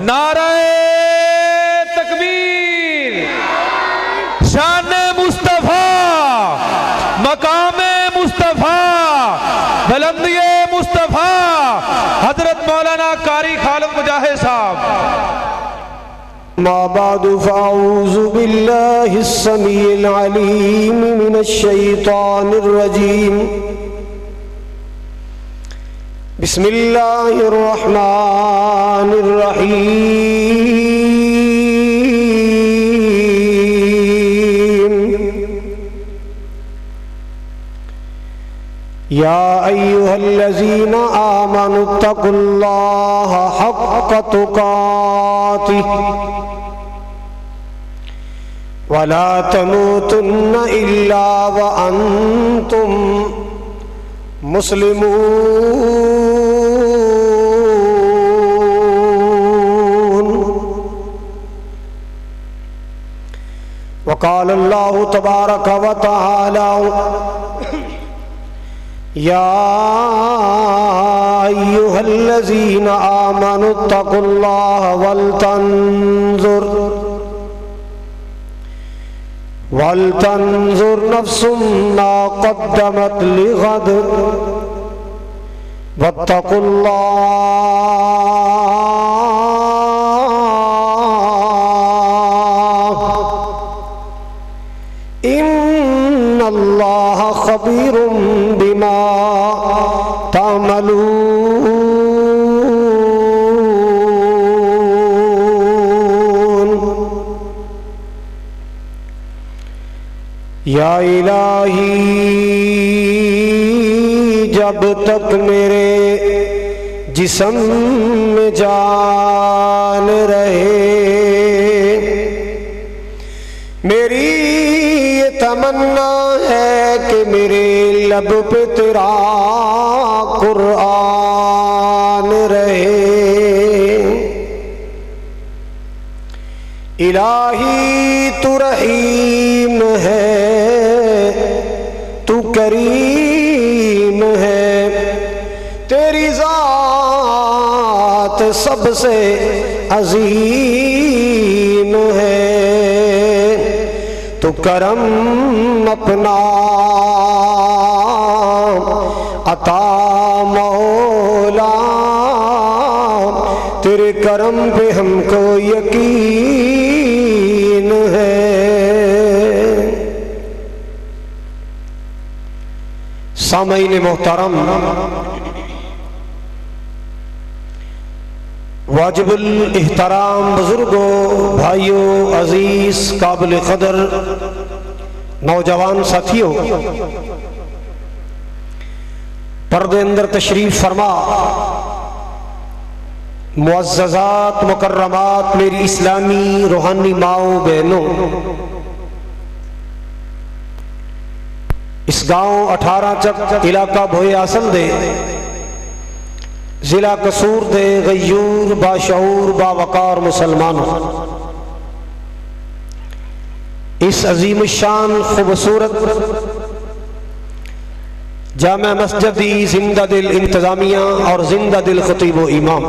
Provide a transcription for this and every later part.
نعرہ تکبیر، شان مصطفیٰ، مقام مصطفیٰ، بلندی مصطفیٰ، حضرت مولانا قاری خالد مجاہد صاحب۔ ما بعد فاعوذ باللہ السمیع العلیم من الشیطان الرجیم، بسم اللہ الرحمن الرحیم۔ یا ایہا الذین آمنوا اتقوا اللہ حق تقاتہ ولا تموتن الا وانتم مسلمون۔ وقال اللہ تبارک و تعالی یا ایہا الذین آمنوا اتقوا اللہ ولتنظر نفس ما قدمت لغد واتقوا اللہ ان اللہ خبیر بما تعملون۔ یا الہی جب تک میرے جسم میں جان رہے، میری یہ تمنا ہے کہ میرے لب پہ تیرا قرآن رہے۔ الہی تو رحیم ہے، تو کریم ہے، تیری ذات سب سے عظیم ہے، تو کرم اپنا عطا مولا، تیرے کرم پہ ہم کو یقین ہے۔ سامعین محترم، واجب الاحترام بزرگوں، بھائیوں، عزیز، قابل قدر نوجوان ساتھیوں، پردے اندر تشریف فرما معززات مکرمات میری اسلامی روحانی ماؤں بہنوں، اس گاؤں 18 چک علاقہ بھوئے آسن دے، ضلع قصور دے غیور باشعور باوقار مسلمانوں، اس عظیم الشان خوبصورت جامع مسجدی زندہ دل انتظامیہ اور زندہ دل خطیب و امام،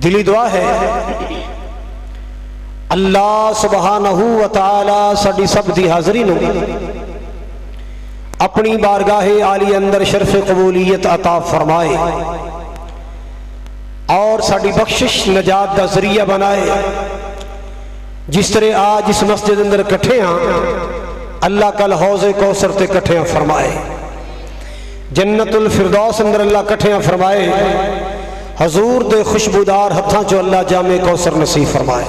دلی دعا ہے اللہ سبحانہ و تعالی ساڈی سب دی حاضری نو اپنی بارگاہ عالی اندر شرف قبولیت عطا فرمائے اور ساڈی بخشش نجات دا ذریعہ بنائے۔ جس طرح آج اس مسجد اندر کٹھے ہاں، اللہ کل حوض کوثر تے کٹھے فرمائے، جنت الفردوس اندر اللہ کٹھے فرمائے، حضور دے خوشبودار ہتھاں چو اللہ جامع کوثر نصیب فرمائے۔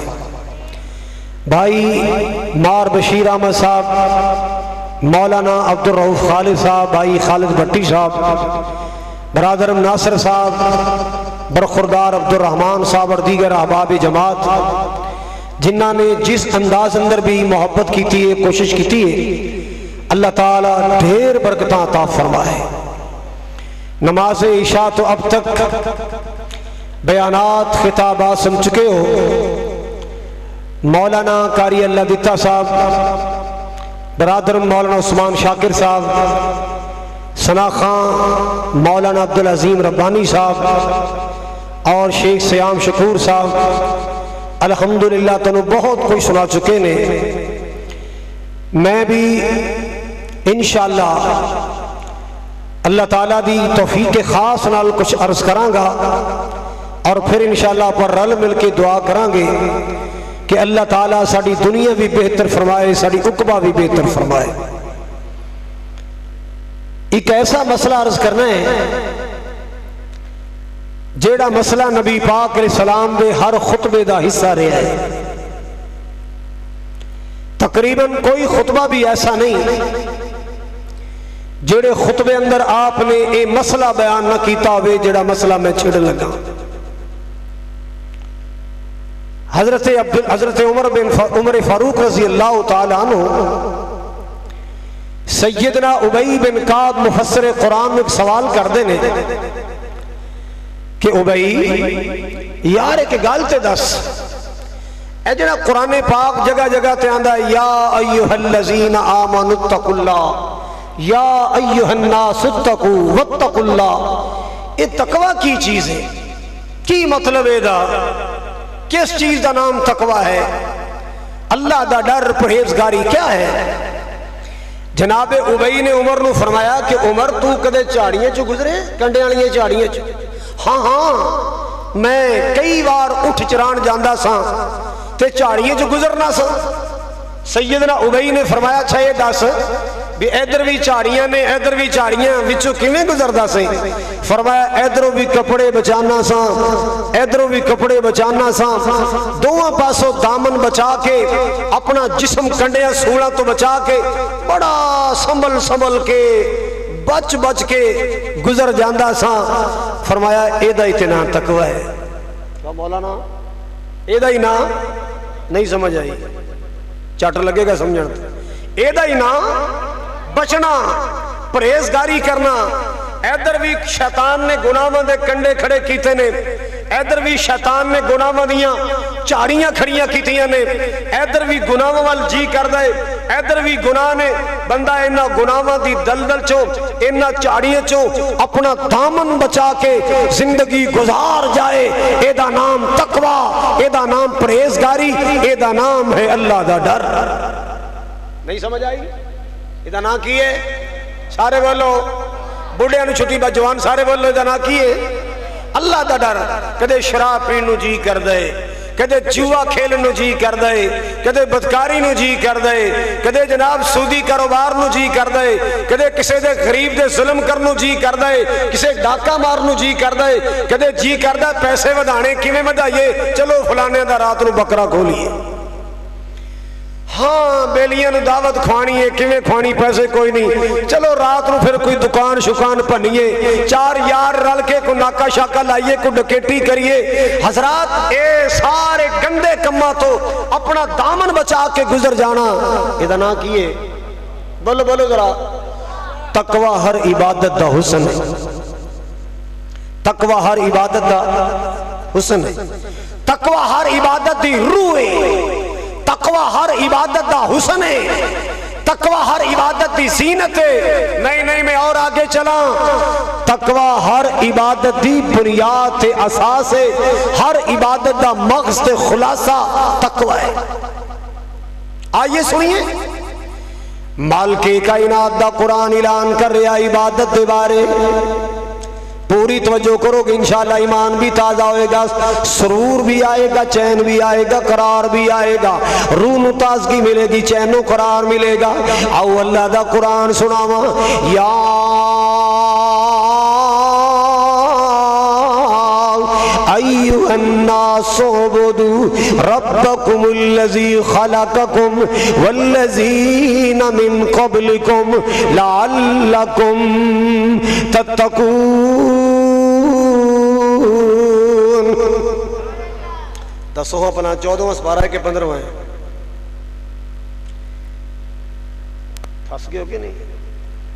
بھائی مار بشیر احمد صاحب، مولانا عبد الرؤوف خالد صاحب، بھائی خالد بھٹی صاحب، برادر ناصر صاحب، برخوردار عبد الرحمن صاحب اور دیگر احباب جماعت جنہاں نے جس انداز اندر بھی محبت کی ہے، کوشش کی ہے، اللہ تعالیٰ ڈھیر برکتاں عطا فرمائے۔ نماز عشاء تو اب تک بیانات خطابات سن چکے ہو۔ مولانا قاری اللہ دتا صاحب، برادر مولانا عثمان شاکر صاحب، ثنا خان، مولانا عبدالعظیم ربانی صاحب، اور شیخ سیام شکور صاحب الحمدللہ تنو بہت کچھ سنا چکے نے. میں بھی انشاءاللہ اللہ تعالیٰ دی توفیق خاص نال کچھ عرض کرانگا اور پھر انشاءاللہ پر رل مل کے دعا کرانگے کہ اللہ تعالیٰ ساڑی دنیا بھی بہتر فرمائے, ساڑی عقبہ بھی بہتر فرمائے. ایک ایسا مسئلہ عرض کرنا ہے جیڑا مسئلہ نبی پاک علیہ السلام دے ہر خطبے دا حصہ رہا ہے. تقریباً کوئی خطبہ بھی ایسا نہیں جیڑے خطبے اندر آپ نے اے مسئلہ بیان نہ کیتا ہوئے جیڑا مسئلہ میں چھڑ لگا. حضرت عمر فاروق رضی اللہ تعالیٰ عنہ سیدنا ابی بن کعب مفسر قرآن میں ایک سوال کر دینے کہ ابی یار ایک گال تے دس اے جنا قرآن پاک جگہ جگہ تے آندہ یا ایوہ الذین آمنوا اتقوا اللہ یا ایوہ الناس اتقوا واتقوا اللہ. یہ تقوی کی چیز ہے, کی مطلب ہے دا, کس چیز دا نام تقوی ہے؟ اللہ دا ڈر پرہیزگاری کیا ہے؟ جناب ابی نے عمر نو فرمایا کہ عمر تو کدے چاڑیاں چو گزرے, کنڈے والیاں چاڑیاں چو؟ ہاں میں کئی بار اٹھ چران جاندہ سا تے چاڑیاں چو گزرنا سا. سیدنا ابی نے فرمایا اچھا یہ دس بھی ادھر بھی چاڑیاں نے ادھر بھی چاڑیاں وچوں کیویں گزردا سی؟ فرمایا ادھروں بھی کپڑے بچانا سا ادھروں بھی کپڑے بچانا سا, دونوں پاسوں دامن بچا کے اپنا جسم کنڈیاں سوڑاں تو بچا کے بڑا سنبھل کے بچ بچ کے گزر جاندہ سا. فرمایا اے دا اتنا تقوی ہے. مولانا اے دا ہی نا نہیں سمجھ آئی, چٹ لگے گا سمجھنا. اے دا ہی نا بچنا, پرہیزگاری کرنا. ادھر بھی شیطان نے گناہاں دے کنڈے کھڑے کیتے نے, ادھر بھی شیطان نے گناہاں دیاں چاڑیاں کھڑیاں کیتیاں نے, ادھر بھی گناہاں وال جی کر دے, ادھر بھی گناہ نے. بندہ انہاں گناہاں دی دلدل چو انہاں چاڑیاں چو اپنا دامن بچا کے زندگی گزار جائے. اے دا نام تقوی, اے دا نام پرہیزگاری, اے دا نام ہے اللہ دا ڈر. نہیں سمجھ آئی؟ اے دا نام کی ہے؟ سارے بولو, بڑھے نو چھٹی با جوان سارے بولو دا نام کی ہے اللہ دا ڈر. کدے شراب پین نو جی کر دے, کدے جوا کھیلن نو جی کر دے, کدے بدکاری نو جی کر دے, کدے جناب سودی کاروبار نو جی کر دے, کدے کسے دے غریب دے ظلم کر نو جی کر دے, کسے ڈاکہ مار نو جی کر دے, کدے جی کر دے پیسے ودانے کیویں ودائیے, چلو فلانے دا رات نو بکرا کھولیے. ہاں بیلیاں نو دعوت کھوانی ہے, کیویں کھوانی, پیسے کوئی نہیں, چلو رات نو پھر کوئی دکان شکان پنیے, چار یار رل کے کو ناکا شاکا لائیے, کو ڈکیٹی کریے. حضرات اے سارے گندے کماں تو اپنا دامن بچا کے گزر جانا یہ دا نام کیے؟ بولو بولو ذرا. تقوی ہر عبادت دا حسن ہے, تقوی ہر عبادت دا حسن ہے, تقوی ہر عبادت دی روح ہے, تقوی ہر عبادت دا حسن ہے, تقوی ہر عبادت دی زینت ہے. نہیں میں اور آگے چلا. تقوی ہر عبادت دی بنیاد تے اساس ہے, ہر عبادت دا مغز تے خلاصہ تقوی ہے. آئیے سنیے, مالک کائنات دا قرآن اعلان کر رہا عبادت دے بارے. پوری توجہ کرو گے انشاءاللہ ایمان بھی تازہ ہوئے گا, سرور بھی آئے گا, چین بھی آئے گا, قرار بھی آئے گا, روح نو تازگی ملے گی, چین و قرار ملے گا. آؤ اللہ دا قرآن سناواں. یا ایھا الناس اعبدوا ربکم الذی خلقکم والذین من قبلکم لعلکم تتقون. دسو اپنا 14واں سپارہ ہے کہ 15واں ہے؟ پھنس گئے ہو کہ نہیں؟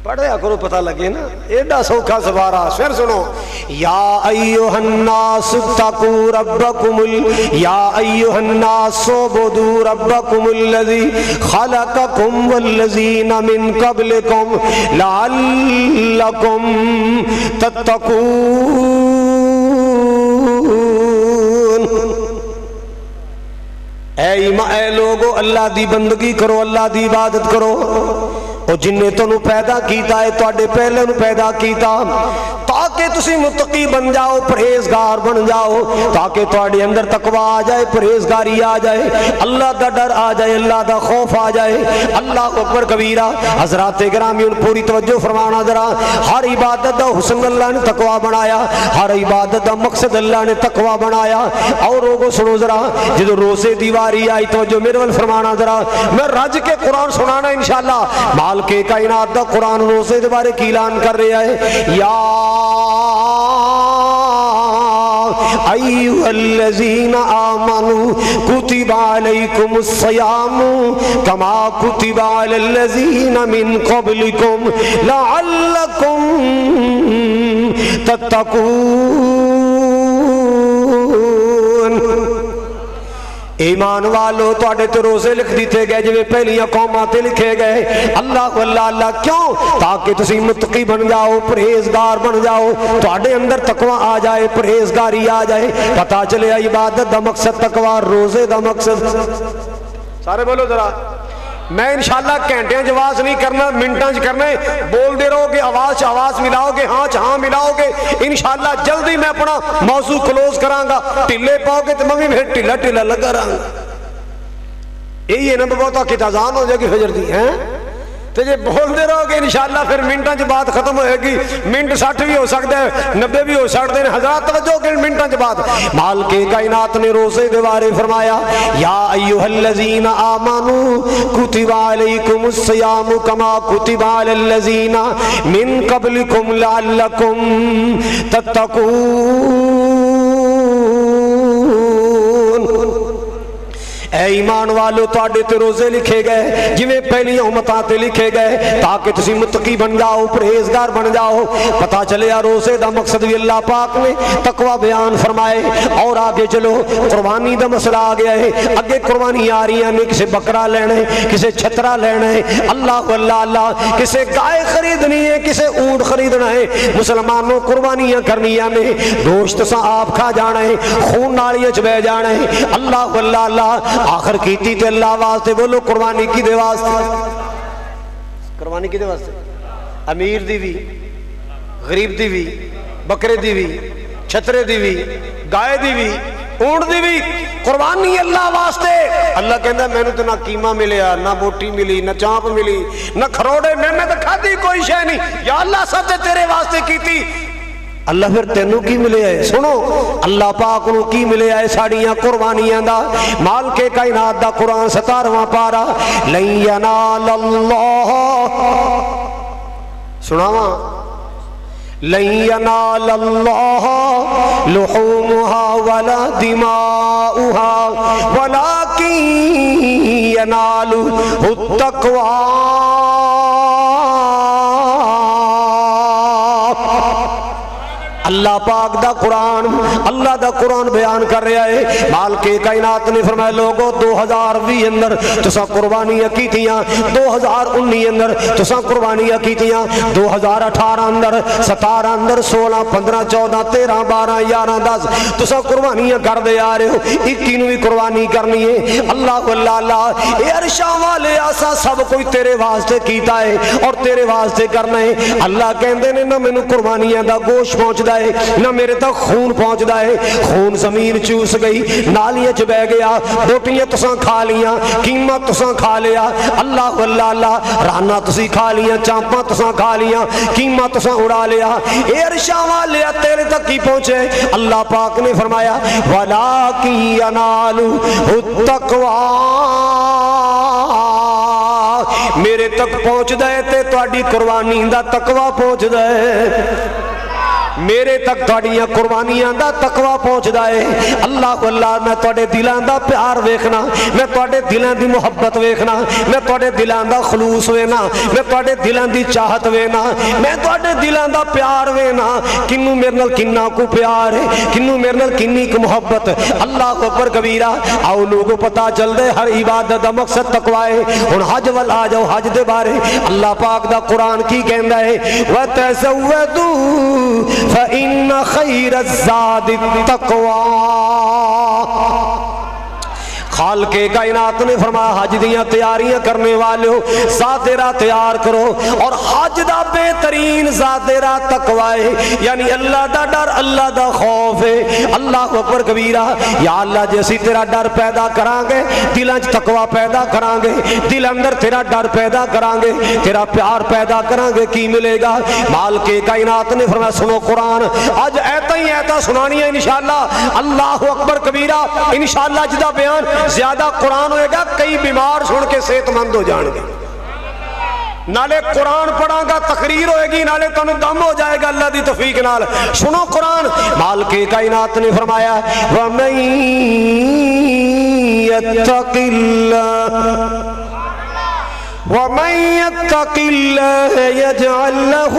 پڑھیا کرو پتہ لگے نا, ایڈا سوکھا سپارہ. پھر سنو, یا ایھا الناس اتقوا ربکم یا ایھا الناس اعبدوا ربکم الذی خلقکم والذین من قبلکم لعلکم تتقون. اے لوگو اللہ دی بندگی کرو، اللہ دی عبادت کرو۔ او جن نے تنوں پیدا کیتا ہے تواڈے پہلے نوں پیدا کیتا تاکہ تسی متقی بن جاؤ، پرہیزگار بن جاؤ، تاکہ تواڈے اندر تقوی آ جائے، پرہیزگاری آ جائے، اللہ دا ڈر آ جائے، اللہ دا خوف آ جائے۔ اللہ اکبر کبیرہ۔ حضرات گرامی پوری توجہ فرمانا ذرا، ہر عبادت دا حسن اللہ نے تقوی بنایا، ہر عبادت دا مقصد اللہ نے تقوی بنایا۔ اور لوگوں سنو ذرا، جدو روزے دیواری آئی توجہ میرے ول فرمانا ذرا، میں رج کے قرآن سنانا انشاءاللہ۔ مالک کائنات دا قرآن روزے دے بارے کی اعلان کر رہا ہے، یا ایھا الذین آمنوا کتب علیکم الصیام کما کتب علی الذین من قبلکم لعلکم تتقون۔ ایمان والو تواڈے تے روزے لکھ دیتے گئے جویں پہلیاں قوماں تے لکھے گئے، اللہ اللہ اللہ کیوں؟ تاکہ تسی متقی بن جاؤ، پرہیزگار بن جاؤ، تواڈے اندر تقوی آ جائے، پرہیزگاری آ جائے، پتہ چلے عبادت دا مقصد تقوی، روزے دا مقصد۔ سارے بولو ذرا، میں انشاءاللہ گھنٹیاں جواز نہیں کرنا، منٹاں کرنا ہے، بول دے رہو گے، آواز ملاؤ گے، ہاں ہاں ملاؤ گے، انشاءاللہ جلدی میں اپنا موضوع کلوز کراں گا۔ ٹلے پاؤ گے تو میں پھر ٹلا ٹلا لگا رہا ہوں۔ یہی ہے نا بہت کی تازان ہو جائے گی فجر دی ہیں تو جی بول دے رہو گے انشاءاللہ پھر منٹاں چ بات ختم ہوئے گی۔ منٹ 60 بھی ہو سکتا ہے، 90 بھی ہو سکتے ہیں۔ حضرات توجہ کہ منٹاں چ بات۔ مالک کائنات نے روزے دے بارے فرمایا، یا ایھا الذین آمنوا کتب علیکم الصیام کما کتب علی الذین من قبلکم لعلکم تتقون۔ اے ایمان والو تواڈے تے روزے لکھے گئے جویں پہلی امتاں تے لکھے گئے تاکہ تسی متقی بن جاؤ، پرہیزگار بن جاؤ۔ پتہ چلیا روزے دا مقصد بھی اللہ پاک نے تقوی بیان فرمائے۔ اور آگے چلو، قربانی دا مسئلہ آ گیا ہے، اگے قربانی آ رہی ہے، کسے بکرا لینا ہے، کسے چھترا لینا ہے، اللہ اللہ اللہ، کسے گائے خریدنی ہے، کسے اونٹ خریدنا ہے۔ مسلمانوں قربانیاں کرنیاں نے، گوشت سا آپ کھا جانا ہے، خون نالیاں چ بہ جانا ہے، اللہ اللہ اللہ۔ آخر کیتی تے اللہ واسطے، بولو قربانی کی دے واسطے، قربانی کی دے واسطے، امیر دی بھی، غریب دی بھی، بکرے دی بھی، چھترے دی بھی، گائے دی بھی، اونٹ دی بھی، قربانی اللہ واسطے۔ اللہ کہندا میں نے تو نہ قیمہ ملیا، نہ بوٹی ملی، نہ چانپ ملی، نہ کھروڑے، میں تو کھادی کوئی شے نہیں، یا اللہ سب تے تیرے واسطے کیتی۔ اللہ پھر تینوں کی ملے ہے؟ سنو اللہ پاک نو کی ملے ہے ساڑیاں قربانیاں دا۔ مالک کائنات دا قرآن 17واں پارا، لن ینال اللہ، سناواں، لن ینال اللہ لحومها ولا دماؤها ولکن ینالہ التقوی۔ اللہ پاک دا قرآن، اللہ دا قرآن بیان کر رہا ہے۔ مالک کائنات نے فرمایا لوگو 2020 اندر تسا قربانیاں کیتیاں، 2019 اندر تسا قربانیاں کیتیاں، 2018 اندر، 17 اندر، 16، 15، 14، 13، 12، 11، 10 تسا قربانیاں کر دے آ رہے ہو، 21 نو بھی قربانی کرنی ہے۔ اللہ اللہ اللہ، اے عرشاں والے آسا سب کوئی تیرے واسطے کیتا ہے اور تیرے واسطے کرنا ہے۔ اللہ کہندے نے نہ مینوں قربانیاں دا گوشت پہنچدا نہ میرے تک خون پہنچدا ہے، خون زمین چوس گئی، نالیاں چ بہ گیا، بوٹیاں تساں کھا لیاں، قیمہ تساں کھا لیا، اللہ اللہ اللہ، رانا تسی کھا لیاں، چامپاں تساں کھا لیاں، قیمہ تساں اڑا لیا، اے عرشاں والے تیرے تک کی پہنچے؟ اللہ پاک نے فرمایا وَلَٰكِن يَنَالُهُ التَّقْوَىٰ، میرے تک پہنچ دے تے تواڈی قربانی دا تقوی پہنچ دے، میرے تک تھوڑیاں قربانیاں دا تقوی پہنچدا ہے۔ اللہ اللہ، میں تواڈے دلاں دا پیار ویکھنا، میں تواڈے دلاں دی محبت ویکھنا، میں تواڈے دلاں دا خلوص وینا، میں تواڈے دلاں دی چاہت وینا، میں تواڈے دلاں دا پیار وینا، کنوں میرے نال کنا کو پیار ہے، کنوں میرے نال کنی کو محبت۔ اللہ اکبر کبیرہ۔ آؤ لوگوں پتہ چل دے ہر عبادت دا مقصد تقوی ہے۔ ہن حج ول آ جاؤ، حج دے بارے اللہ پاک دا قرآن کی کہندا ہے وَتَزَوَّدُوا فَإِنَّ خَيْرَ الزَّادِ التَّقْوَىٰ، خالق کائنات نے فرمایا حج دیاں تیاریاں کرنے والے ہو ذات راہ تیار کرو، اور حج دا بہترین ذات راہ تقوی ہے، یعنی اللہ دا ڈر، اللہ دا خوف ہے۔ اللہ اکبر کبیرہ۔ یا اللہ جے اسی تیرا ڈر پیدا کران گے، دلاں وچ تقوی پیدا کران گے، دل اندر تیرا ڈر پیدا کران گے، تیرا پیار پیدا کران گے، کی ملے گا؟ مالک کائنات نے فرمایا سنو قرآن، آج ایتا ہی ایتا سنانی ہے انشاءاللہ۔ اللہ اکبر کبیرہ۔ انشاءاللہ جدا بیان زیادہ قرآن ہوئے گا، کئی بیمار سن کے صحت مند ہو جان گے، نالے قرآن پڑھاں گا تقریر ہوئے گی، نالے تنو دم ہو جائے گا اللہ دی توفیق نال۔ سنو قرآن، مالک کائنات نے فرمایا وَمَن يَتَّقِ اللَّهَ وَمَن يَتَّقِ اللَّهَ يَجْعَل لَّهُ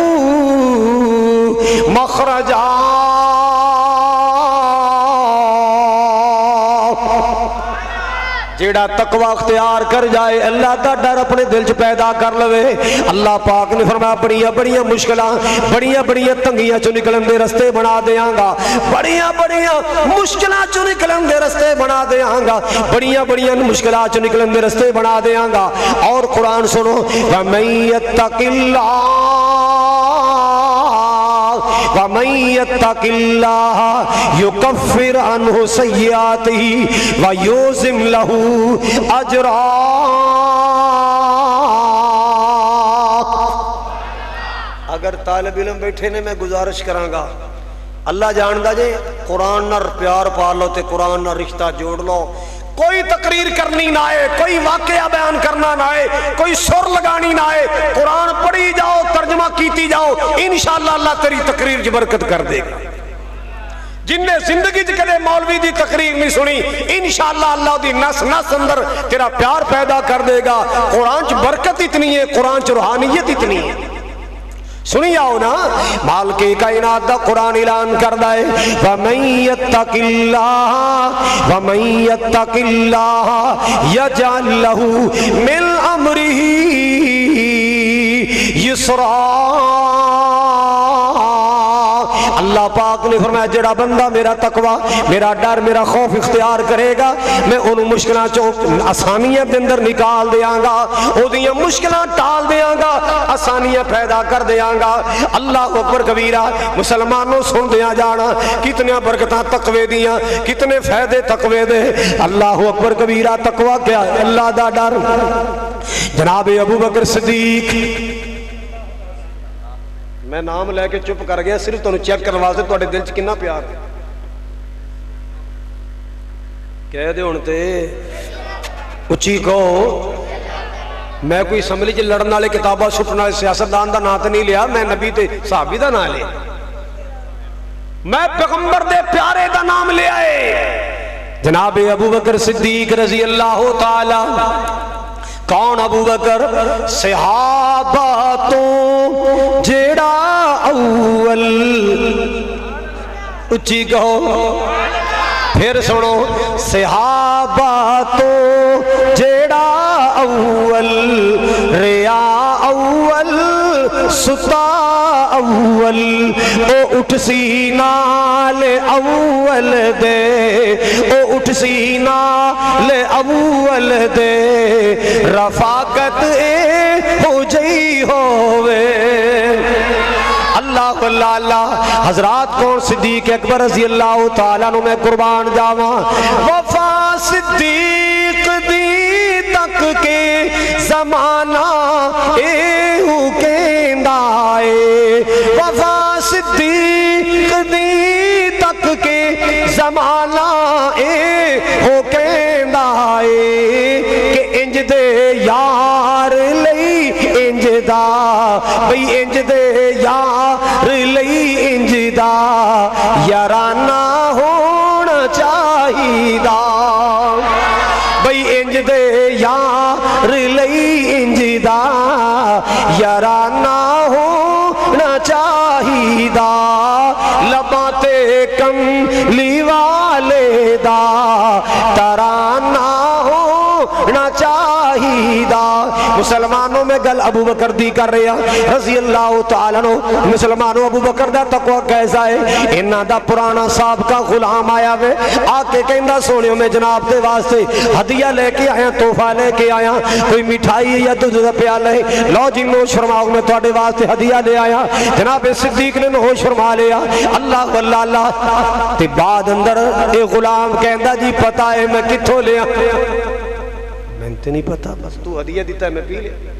مَخْرَجًا۔ جیڑا تقوی اختیار کر جائے، اللہ دا ڈر اپنے دل چ پیدا کر لوے، اللہ پاک نے فرمایا بڑیاں بڑیاں مشکلاں، بڑیاں بڑیاں تنگیاں چوں نکلن دے رستے بنا دیاں گا، بڑیاں بڑیاں مشکلاں چوں نکلن دے رستے بنا دیاں گا، بڑیاں بڑیاں مشکلات چوں نکلن دے رستے بنا دیاں گا۔ اور قرآن سنو وَمَن يَتَّقِ وَمَن يَتَّقِ اللَّهَ يُكَفِّرْ عَنْهُ سَيِّئَاتِهِ وَيُعْظِمْ لَهُ أَجْرًا۔ اگر طالب علم بیٹھے نے میں گزارش کراں گا، اللہ جاندا جے قرآن نال پیار پا لو تے قرآن نال رشتہ جوڑ لو، کوئی تقریر کرنی نہ آئے، کوئی واقعہ بیان کرنا نہ آئے، کوئی سر لگانی نہ آئے، قرآن پڑھی جاؤ، ترجمہ کیتی جاؤ، انشاءاللہ اللہ تیری تقریر چ برکت کر دے گا۔ جن نے زندگی چ کدے مولوی دی تقریر نہیں سنی، انشاءاللہ اللہ دی نس نس اندر تیرا پیار پیدا کر دے گا۔ قرآن چ برکت اتنی ہے، قرآن چ روحانیت اتنی ہے۔ سنی آؤ نا، مالک کائنات دا قرآن اعلان کردہ ہے وَمَن يَتَّقِ اللَّهَ وَمَن يَتَّقِ اللَّهَ يَجْعَل لَّهُ مِنْ أَمْرِهِ يُسْرًا۔ اللہ پاک نے فرمایا جڑا بندہ میرا تقوی، میرا ڈر، میرا خوف اختیار کرے گا، میں انہوں مشکلات چوں آسانیاں دے اندر نکال دیاں گا، او دیاں مشکلات ٹال دیاں گا، آسانیاں پیدا کر دیاں گا۔ اللہ اکبر کبیرہ۔ مسلمانوں سن دیاں جانا کتنے برکتاں تقوی دیاں، کتنے فائدے تقوی دے۔ اللہ اکبر کبیرہ۔ تقوی کیا ہے؟ اللہ دا ڈر۔ جناب ابو بکر صدیق، میں نام لے کے چپ کر گیا صرف تمہیں چیک کرنے واسطے تواڈے دل چ کتنا پیار ہے۔ کہہ دے ہن تے اچھی کہو، میں کوئی اسمبلی چ لڑن والے کتاباں سٹن والے سیاستدان دا نام تے نہیں لیا، میں نبی تے صحابی دا نام لیا، میں پیغمبر دے پیارے دا نام لیا ہے، جناب ابو بکر صدیق رضی اللہ تعالی۔ کون ابو بکر؟ صحابہ تو جیڑا اول، اچھی کہو پھر سنو، صحابہ تو جیڑا اول، ریا اول، ستا اول، او اٹھ سی نال اول دے، او اٹھ سی نال اول دے، رفاقت اے ہو جئی ہووے۔ اللہ اللہ حضرات کون؟ صدیق اکبر رضی اللہ تعالیٰ عنہ میں قربان جاواں۔ وفا صدیق دی تک کے زمانہ اے ہو کیندا اے، وفا صدیق دی تک کے زمانہ اے ہو کیندا اے کہ انج دے یار لئی انج دا، بھئی انج دے یار لئی انج دا یارانہ ہونا چاہیدا، بھئی انج دے یار لئی انج دا یارانہ ہونا چاہیدا، لباں تے کملی والے دا ترانہ ہونا چاہیدا۔ شہیدا. مسلمانوں میں گل ابو بکر دی کر رہے ہیں رضی اللہ تعالیٰ عنہ. مسلمانوں ابو بکر دا تقوی کیسا ہے؟ انہاں دا پرانا سابقہ غلام آیا وے آ کے کہندا سونیوں میں جناب دے واسطے ہدیہ لے کے آیا, تحفہ لے کے آیا, کوئی مٹھائی یا دودھ دا پیالہ ہے, لو جی نوش فرماؤ میں تواڈے واسطے ہدیہ لے آیا. جناب صدیق نے نوش فرما لیا. اللہ واللہ اللہ تے بعد اندر اے غلام کہندا جی پتہ ہے میں کتھوں لیا, میں تے نہیں پتا, بس تو ہدیہ دیتا ہے میں پی لیا.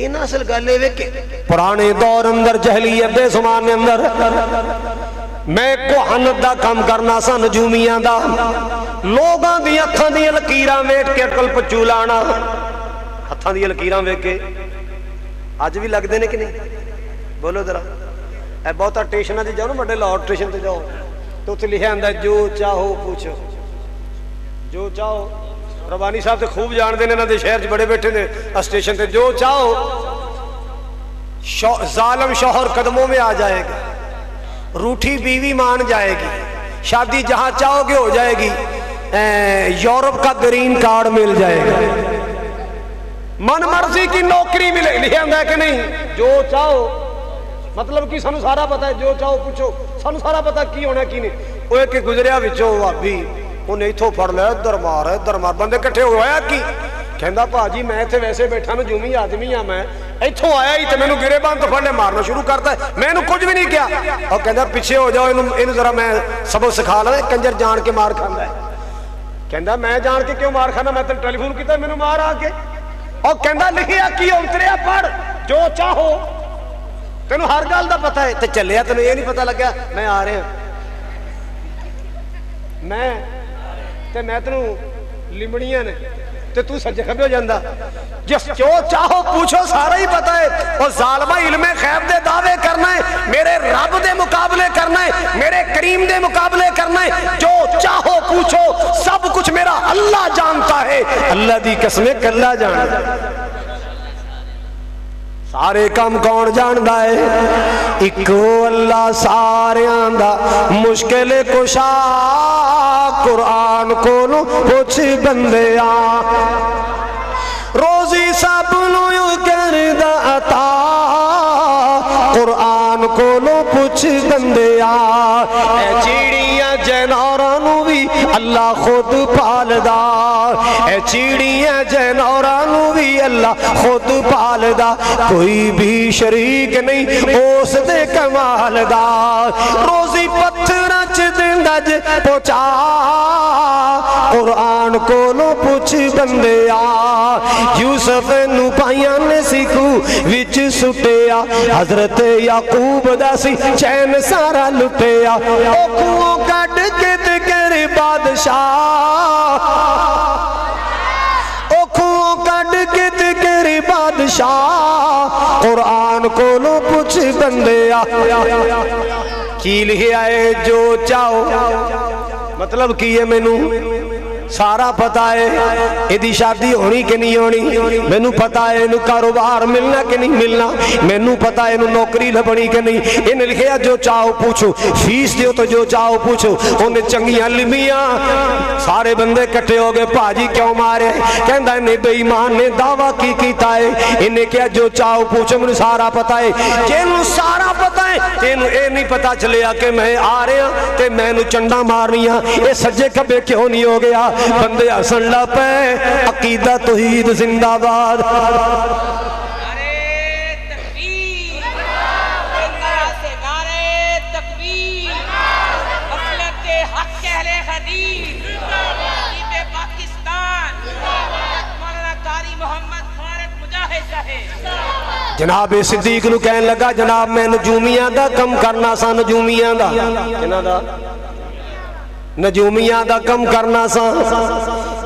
این اصل گل ہے کہ پرانے دور اندر جہلیت دے زمانے اندر میں کوہنت دا کام کرنا سا, نجومیاں دا, لوگاں دی ہتھاں دی لکیراں ویکھ کے اٹکل پچو لانا, ہتھاں دی لکیراں ویکھ کے اج بھی لگدے نے کہ نہیں؟ بولو ذرا. اے بہت اسٹیشناں تے جاؤ نا, بڑے لاہور اسٹیشن تے جاؤ تو اتنے لکھیا ہوندا جو چاہو پوچھو, جو چاہو. ربانی صاحب تے خوب جانتے ہیں, انہاں دے شہر چ بڑے بیٹھے نے اسٹیشن تے, جو چاہو. ظالم شوہر قدموں میں آ جائے گا, روٹھی بیوی مان جائے گی, شادی جہاں چاہو گے ہو جائے گی, یورپ کا گرین کارڈ مل جائے گا, من مرضی کی نوکری ملے. لکھا ہوندا ہے کہ نہیں؟ جو چاہو. مطلب کہ سانو سارا پتا ہے, جو چاہو پوچھو, سانو سارا پتا کی ہونا کی نہیں. وہ ایک گزریا وچوں بھابی انہیں اتھوں پھڑ لیا, ادھر مار بندے کٹھے ہویا کی کہندا پاجی میں تے ویسے بیٹھا نجومی آدمی ہاں, میں اتھوں آیا ہی تے مینوں گرے بان تو پھڑ لے مارنا شروع کرتا ہے, میں انہوں کچھ بھی نہیں کیا. اور کہندا پیچھے ہو جاؤ, انہوں ذرا میں سبق سکھا لوں, کنجر جان کے مار کھاندا ہے. کہندا میں جان کے کیوں مار کھانا, میں تے ٹیلی فون کیتا مینوں مار آ کے. اور کہندا لکھیا کی اتریا پڑھ جو چاہو, تینوں ہر گل دا پتہ ہے. تے چلیا تینوں یہ نہیں پتہ لگیا میں آ رہا میں تینوں لمڑیاں نے تے تو سجے کھبے ہو جاندا. جس جو چاہو پوچھو سارا ہی پتہ ہے. اور ظالمہ علم غیب دے دعوے کرنا ہے, میرے رب دے مقابلے کرنا ہے, میرے کریم دے مقابلے کرنا ہے. جو چاہو پوچھو سب کچھ میرا اللہ جانتا ہے. اللہ دی قسمیں کلا جاندا ہے. سارے کام کون جاندا ہے؟ اکو اللہ ساریاں دا مشکل کشا. قرآن کولو پوچھ بندیاں, روزی سب نو کردا عطا. قرآن کولو پوچھ بندیاں, اے چیڑیاں جانوراں نو بھی اللہ خود پالدا. اے چیڑیاں جانوراں نو بھی اللہ خود پالدا. کوئی بھی شریک نہیں اس دے کمال دا. روزی پتھراں چ دیندا جے پہنچا. قرآن کولو پوچھ بندیاں, یوسف نو پائیاں نے سکھو وچ سٹیا. حضرت یعقوب دا سی چین سارا لٹیا. او کھوں کڈ کے تے کر بادشاہ, او کھوں کڈ کے تے کر بادشاہ. قرآن کولو پوچھ بندیا. کی لکھیا ہے جو چاہو, مطلب کی ہے مینوں سارا پتہ ہے. ایدی شادی ہونی کہ نہیں ہونی مینوں پتہ ہے. اینو کاروبار ملنا کہ نہیں ملنا مینوں پتہ ہے. اینو نوکری لبنی کہ نہیں. انہیں لکھیا جو چاہو پوچھو, فیس دیو تو جو چاہو پوچھو. انہیں چنگیاں لمیاں. سارے بندے کٹھے ہو گئے, پاجی کیوں مارے؟ کہندا انہیں بے ایمان نے دعویٰ کی کیتا ہے. انہیں کیا جو چاہو پوچھو, مجھے سارا پتہ ہے. جنوں سارا پتہ ہے تینوں اے نہیں پتہ چلیا کہ میں آ رہا تے میں نو چنڈا مارنیاں. اے سجے کبے کیوں نہیں ہو گیا؟ بندے ہسن لا پے. عقیدہ توحید زندہ باد. جناب صدیق نو کہنے لگا جناب میں نجومیاں دا کم کرنا سا. نجومیاں دا جنہاں دا نجومیاں دا کم کرنا سا.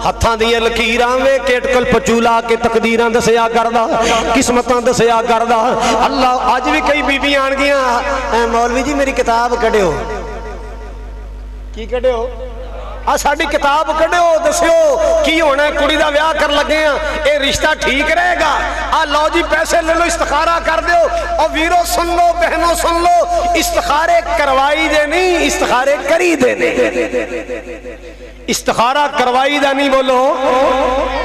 ہتھاں دیاں لکیراں وے کے اٹکل پچولا کے تقدیراں دسیا کردا, قسمتاں دسیا کردا. اللہ اج بھی کئی بیبیاں آن گیاں, اے مولوی جی میری کتاب کڈیو. کی کڈیو؟ ساڈی کتاب کڈیو, دسیو کی ہونا ہے. کڑی دا ویاہ کر لگے ہیں, اے رشتہ ٹھیک رہے گا؟ لو جی پیسے لے لو, استخارہ کر دیو. اور ویرو سن لو, بہنوں سن لو, استخارے کروائی دے نہیں, استخارے کری دے. استخارہ کروائی دا نہیں بولو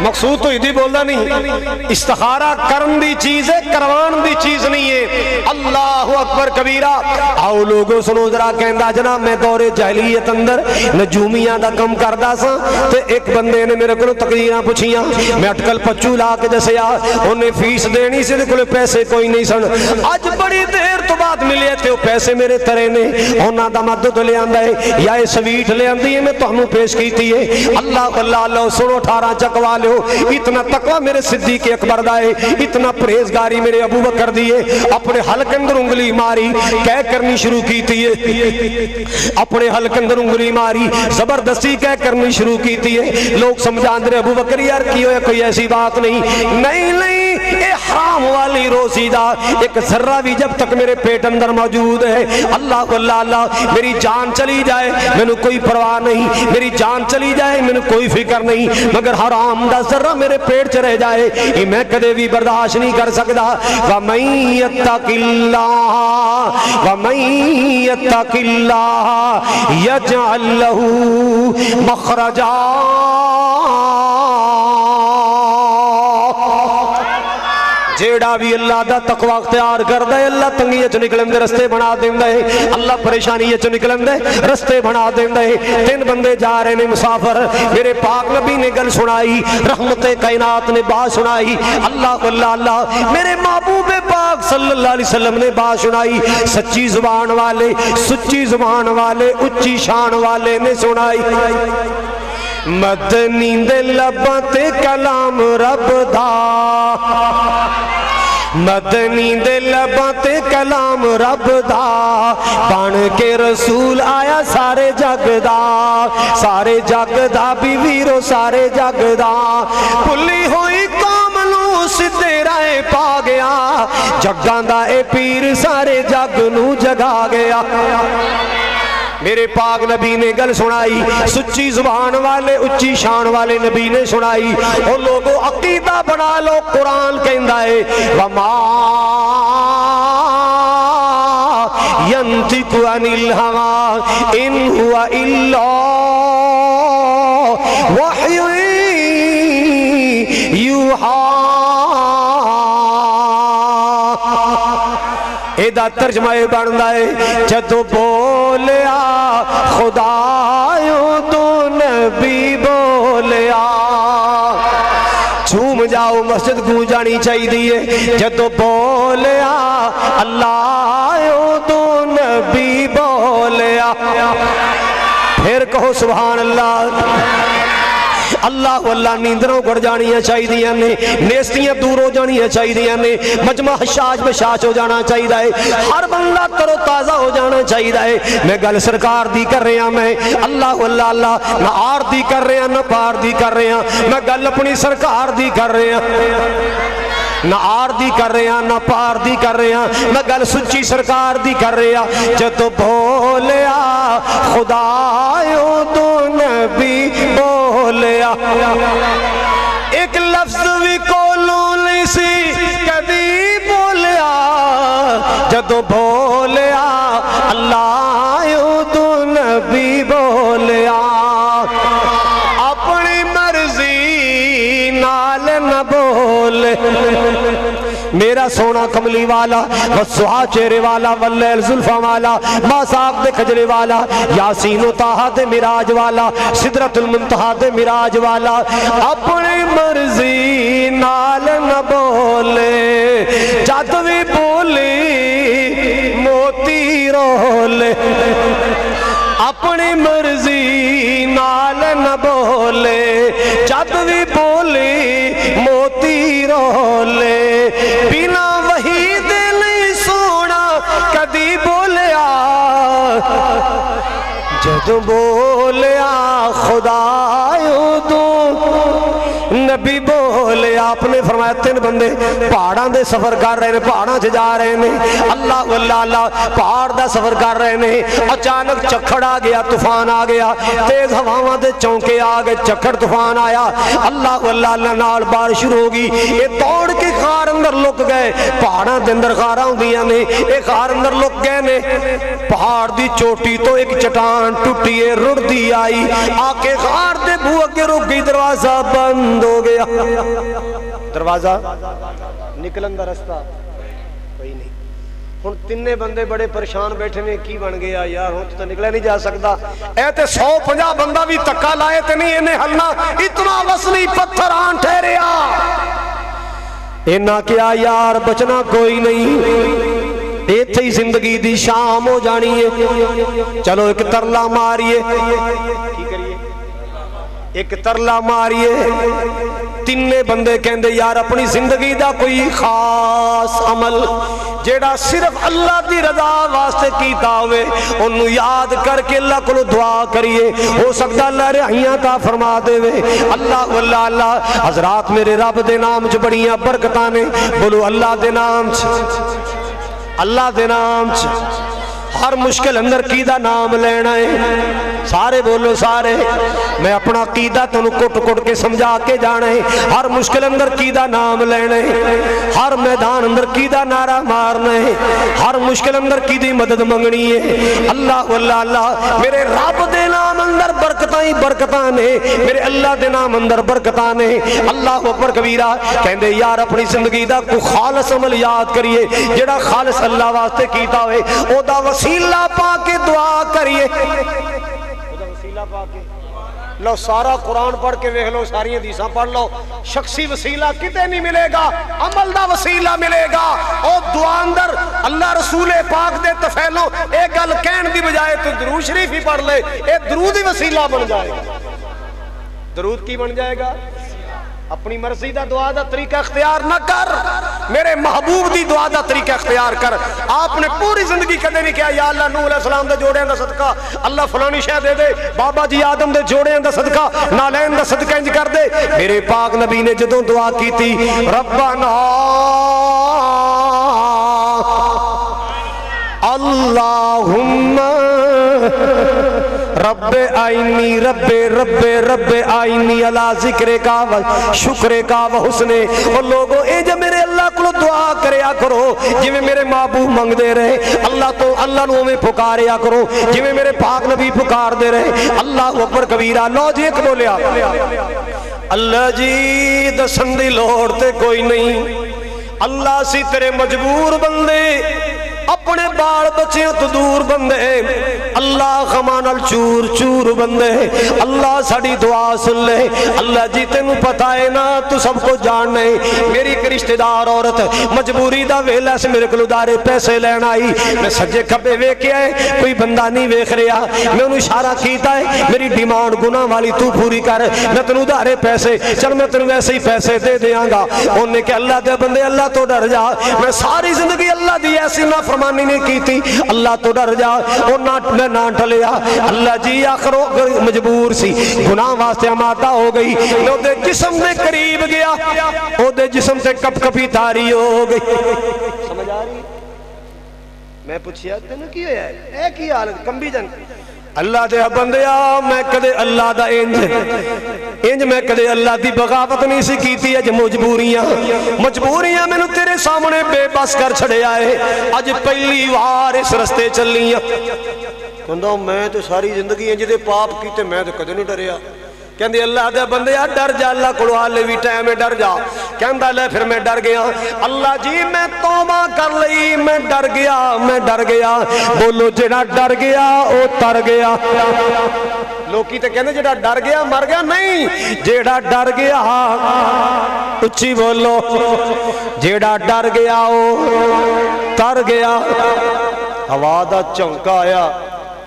مقصود تو ہی بولدا نہیں استخارہ کرن دی چیز ہے کروان دی چیز نہیں ہے اللہ اکبر کبیرہ آؤ لوگوں سنو ذرا کہندا جناب میں دور جاہلیت اندر نجومیاں دا کم کردا سا تے ایک بندے نے میرے کو تقریراں پوچھیاں میں اٹکل پچو لا کے دسیا انہیں فیس دینی سی کو پیسے کوئی نہیں سن اج بڑی دیر تو بعد ملے تے وہ پیسے میرے ترے نے انہاں دا مدد لے آندا ہے یا یہ سویٹ لے آندی ہے میں تانوں پیش کیتی ہے اللہ اللہ سنو 18 چکوا لو اتنا تقوی میرے صدیق اکبر دا ہے اتنا پرہیزگاری میرے ابو بکر دی ہے اپنے حلق اندر انگلی ماری کہہ کرنی شروع کیتی ہے اپنے حلق اندر انگلی ماری زبردستی کہہ کرنی شروع کیتی ہے لوگ سمجھان دے ابو بکر یار کی ہویا کوئی ایسی بات نہیں نہیں اے حرام والی روزی دا ایک ذرہ بھی جب تک میرے پیٹ اندر موجود ہے اللہ اللہ میری جان چلی جائے میں نے کوئی پرواہ نہیں میری جان چلی جائے میں نے کوئی فکر نہیں مگر حرام دا ذرہ میرے پیٹ چ رہ جائے یہ میں کدے بھی برداشت نہیں کر سکتا وَمَن يَتَّقِ اللَّهَ وَمَن يَتَّقِ اللَّهَ يَجْعَل لَّهُ مَخْرَجًا جیڑا بھی اللہ دا تقوی اختیار کردا ہے اللہ تنگیاں چ نکلن دے رستے بنا دیندا ہے اللہ پریشانیاں چ نکلن دے رستے بنا دیندا ہے تین بندے جا رہے نے مسافر میرے پاک نبی نے گل سنائی رحمت کائنات نے بات سنائی اللہ اللہ میرے محبوب پاک صلی اللہ علیہ وسلم نے بات سنائی سچی زبان والے سچی زبان والے اچھی شان والے نے سنائی مدنی دے لباں تے کلام رب دا مدنی دے لباں تے کلام رب دا بن کے رسول آیا سارے جگ دا بھی ویرو سارے جگ دا بھلی ہوئی قوم نو سدھے راہ پا گیا جگاں دا اے پیر سارے جگ نو جگا گیا میرے پاک نبی نے گل سنائی سچی زبان والے اچھی شان والے نبی نے سنائی اور لوگوں عقیدہ بنا لو قرآن کہندا ہے وَمَا يَنْتِقُ عَنِ الْهَوَىٰ إِنْ هُوَ إِلَّا وَحْيٌ يُوحَىٰ ایدہ ترجمہ بندا ہے جدو بولیا خدایوں تو نبی بولیا جھوم جاؤ مسجد گونجانی چاہیے جدو بولیا اللہ تو نبی بولیا پھر کہو سبحان اللہ اللہ اللہ نیندروں گڑ جانیاں چاہیے نے نیستیاں دور ہو جانیاں چاہیے نے مجمع حشاش بشاش ہو جانا چاہیے ہر بندہ تر و تازہ ہو جانا چاہیے میں گل سرکار دی کر رہا میں اللہ اللہ اللہ نہ آر دی کر رہا نہ پار دی کر رہا میں گل اپنی سرکار دی کر رہا نہ آر دی کر رہا نہ پار دی کر رہا میں گل سچی سرکار دی کر رہا جدو بولیا خدایوں تو نبی بولیا ایک لفظ بھی کولوں نہیں سی کبھی بولیا جدو بولیا اللہ تو نبی بولیا اپنی مرضی نال نہ بولے میرا سونا کملی والا وسعا چہرے والا واللیل زلفا والا ماساق دے کھجرے والا یاسین و طاہا دے مراج والا سدرت المنتہا دے مراج والا اپنی مرضی نال نہ بولے جد بھی بولی موتی رولے اپنی مرضی نال نہ بولے جد بھی بولی موتی رولے بنا وحی دے نہیں سونا کدی بولیا جد بولیا خدایوں تو نبی بولیا آپ نے فرمایا فرمایا 3 بندے پہاڑاں دے سفر کر رہے ہیں, پہاڑاں چ جا رہے ہیں, اللہ اللہ اللہ پہاڑ دا سفر کر رہے ہیں, اچانک چکھڑ آ گیا, طوفان آ گیا, تیز ہواواں دے چونکے آ گئے, چکھڑ طوفان آیا, اللہ اللہ اللہ نال بارش شروع ہو گئی, یہ دوڑ کے غار اندر لک گئے, پہاڑاں دے اندر غاراں ہوندیاں نے, یہ غار اندر لک گئے نے, پہاڑ دی چوٹی تو ایک چٹان ٹوٹی ہے, رڑدی آئی آ کے غار دے بو اگے رک گئی, دروازہ بند ہو گیا, دروازہ نکلن دا رستہ کوئی نہیں. ہن تینے بندے بڑے پریشان بیٹھے نے, کی بن گیا یار, ہن تو نکلیا نہیں جا سکتا, اے تے 150 بندہ بھی تکا لائے تے نہیں انہیں ہلنا, اتنا وصلی پتھر آن ٹھہریا, اینا کیا یار بچنا کوئی نہیں, ایتھے ہی زندگی دی شام ہو جانی ہے, چلو ایک ترلا ماریے, کی کریے ایک ترلا ماریے. تینے بندے کہندے یار اپنی زندگی دا کوئی خاص عمل جیڑا صرف اللہ دی رضا واسطے کیتا ہوئے انہوں یاد کر کے اللہ کو دعا کریے, ہو سکتا اللہ رہیاں تا فرما دے وے. اللہ واللہ اللہ حضرات میرے رب دے نام چ بڑیاں برکتاں نے, بولو اللہ دے نام چ, اللہ دے نام چ. ہر مشکل اندر قیدہ نام لینا ہے, سارے بولو سارے, میں اپنا قیدہ تنو کٹ کٹ کے سمجھا کے جانا ہے, ہر مشکل اندر قیدہ نام لینا ہے, ہر میدان اندر قیدہ نعرہ مارنا ہے, ہر مشکل اندر قیدی مدد منگنی ہے. اللہ واللہ اللہ میرے رب دے نام اندر برکتاں ہی برکتاں نے, میرے اللہ دے نام اندر برکتاں نے. اللہ اکبر کبیرہ کہندے یار اپنی زندگی دا کو خالص عمل یاد کریے جڑا خالص اللہ واسطے کیتا ہوئے, او دا وسیلہ پا کے دعا کریے, وسیلہ پا کے لو سارا قرآن پڑھ کے ویکھ لو, ساری حدیثاں پڑھ لو, شخصی وسیلہ کتے نہیں ملے گا, عمل دا وسیلہ ملے گا. اور دعا اندر اللہ رسول پاک دے تفیلو ایک گل کہن دی بجائے تو درود شریف ہی پڑھ لے, اے درود ہی وسیلہ بن جائے گا. درود کی بن جائے گا؟ اپنی مرضی دا دعا دا طریقہ اختیار نہ کر, میرے محبوب دی دعا دا طریقہ اختیار کر. آپ نے پوری زندگی کدے نہیں کہا یا اللہ نوح علیہ السلام دے جوڑے دا صدقہ اللہ فلانی شے دے دے, بابا جی آدم دے جوڑے دا صدقہ نالین دا صدقہ انج کر دے. میرے پاک نبی نے جدوں دعا کی تھی ربنا اللہم رب آئینی رب رب رب آئینی علی ذکر کا و شکر کا و حسن. اور لوگوں اے جب میرے اللہ کو دعا کریا کرو جی میں میرے محبوب منگ دے رہے, اللہ تو اللہ نو میں پکاریا کرو جی میں میرے پاک نبی پکار دے رہے. اللہ اکبر کبیرہ. لو جی ایک بولیا اللہ جی دسن دی لوڑ تے کوئی نہیں, اللہ سی تیرے مجبور بندے, اپنے بال بچیاں تو دور بندے, اللہ خمانل چور چور بندے, اللہ ساڑی دعا سن لے. اللہ جی تینوں پتہ ہے نا, تو سب کو جاننے, میری ایک رشتہ دار عورت مجبوری دا ویلا سے میرے کو ادارے پیسے لین آئی, میں سجے کھبے ویکھیا ہے کوئی بندہ نہیں ویکھ رہا, میں انہوں اشارہ کیتا ہے میری ڈیمانڈ گناہ والی تو پوری کر, میں تینوں ادارے پیسے, چل میں تینوں ویسے ہی پیسے دے دیاں گا. انہوں نے کہ اللہ دے بندے اللہ تو ڈر جا, میں ساری زندگی اللہ دی ایسی نافرمانی نہیں کی تھی, اللہ تو ڈر جا. اور میں نہ ٹلیا, اللہ جی آخر مجبور سی, گناہ واسطے آمادہ ہو گئی, میں دے جسم دے قریب گیا, او دے جسم سے کپ کپی تاری ہو گئی. سمجھ آ رہی؟ میں پوچھیا تینوں کی ہویا ہے, اے کی حالت کمبی جن. اللہ دے بندیا میں کدے اللہ دا انج میں کدے اللہ دی بغاوت نہیں سی کیتی. اج مجبوریاں میں تیرے سامنے بے بس کر چھڑیا ہے, اج پہلی وار اس رستے چلی ہاں. کہندا میں تو ساری زندگی انج دے پاپ کیتے, میں تو کدے نہیں ڈریا. کہندے اللہ دے بندیا ڈر جا, اللہ کو حالے بھی ٹائم ہے ڈر جا. کہندا لے پھر میں ڈر گیا. اللہ جی میں توبہ کر لئی, میں ڈر گیا. بولو جڑا ڈر گیا او تر گیا. لوکی تے کہندے جڑا ڈر گیا مر گیا, نہیں, جڑا ڈر گیا اچھی بولو, جڑا ڈر گیا او تر گیا. ہوا دا چونکا آیا,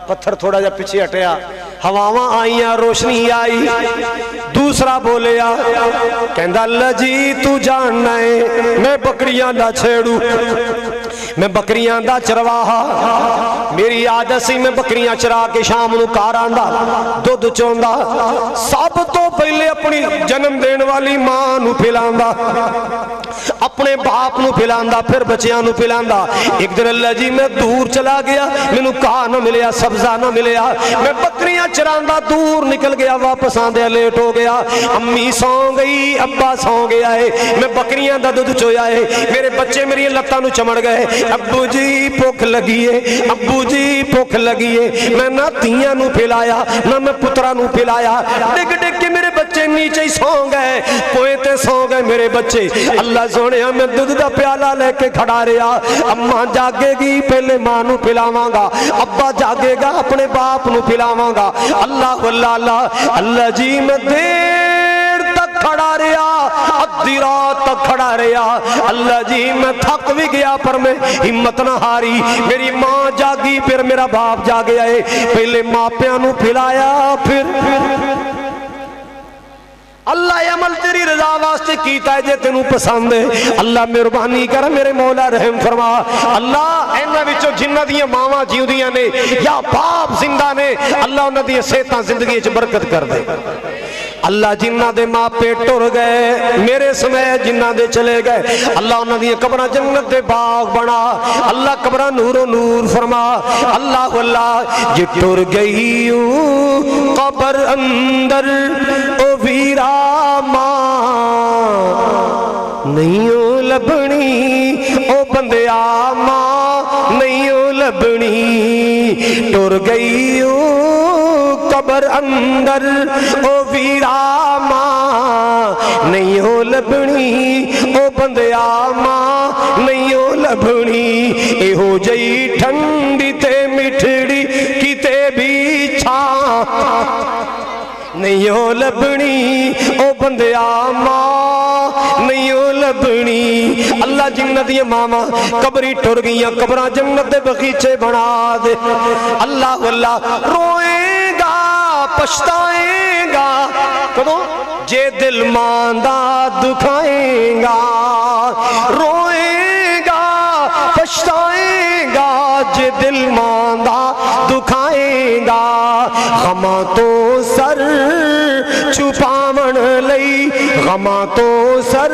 پتھر تھوڑا جا پیچھے ہٹیا, ہواواں آئیاں, روشنی آئی. دوسرا بولیا کہندا اللہ جی تو جاننا ہے میں بکریاں نہ چھیڑوں, میں بکریاں دا چرواہا، میری عادت سی میں بکریاں چرا کے شام نو گھر آندا دودھ چوندا، سب تو پہلے اپنی جنم دین والی ماں نو پلاندا، اپنے باپ نو پلاندا، پھر بچیاں نو پلاندا۔ ایک دن اللہ جی میں دور چلا گیا، مینوں گھاہ نہ ملیا، سبزہ نہ ملیا، میں بکریاں چراندا دور نکل گیا، واپس آندے لیٹ ہو گیا، امی سو گئی، ابا سو گیا ہے، میں بکریاں دا دودھ چویا ہے، میرے بچے میری لتاں نو چمڑ گئے، ابو جی بھوک لگی ہے، ابو جی بھوک لگی ہے، میں نہ تیاں نو پلایا نہ میں پترا نو پلایا، ڈگ ڈگ کے میرے بچے نیچے ہی سو گئے، کوئے تے سو گئے میرے بچے۔ اللہ سونیا میں دودھ دا پیالہ لے کے کھڑا رہا، اماں جاگے گی پہلے ماں نو پلاواں گا، ابا جاگے گا اپنے باپ نو پلاواں گا۔ اللہ اللہ اللہ اللہ جی میں دیر تک کھڑا رہا، ادھی رات تک کھڑا رہا، اللہ جی میں تھک بھی گیا پر میں ہمت نہ ہاری، میری ماں جاگی پھر میرا باپ جاگے آئے، پہلے ماں پیاں نو پلایا پھر اللہ یہ عمل تیری رضا واسطے کیتا ہے جے تینوں پسند ہے، اللہ مہربانی کر میرے مولا رحم فرما۔ اللہ انہاں وچوں جنہاں دیاں ماواں جیوندیاں نے یا باپ زندہ نے، اللہ انہاں دی صحتاں زندگی وچ برکت کر دے۔ اللہ جنہ دے ماں پہ ٹر گئے میرے سمیت جنہ دے چلے گئے، اللہ انہاں دی قبراں جنت دے باغ بنا، اللہ قبراں نور و نور فرما۔ اللہ اللہ جے ٹر گئی قبر اندر او ویرا ماں نہیں او لبنی، او بندیا ماں نہیں او لبنی، ٹر گئی قبر اندر او ویرا ماں نہیں ہو لبنی، او بندیا ماں نہیں ہو لبنی، اے ہو جئی ٹھنڈی تے مٹھڑی کتے بھی چھاں نہیں ہو لبنی، او بندیا ماں نہیں ہو لبنی۔ اللہ جنت یہ ماما قبری ٹر گئیاں، قبراں جنت دے بغیچے بنا دے۔ اللہ اللہ روئے گا پچھتائے گا کدوں جے دل ماندہ دکھائیں گا، روئے گا پچھتائے گا جے دل ماندہ دکھائیں گا، غماں تو سر چھپاون لئی، غماں تو سر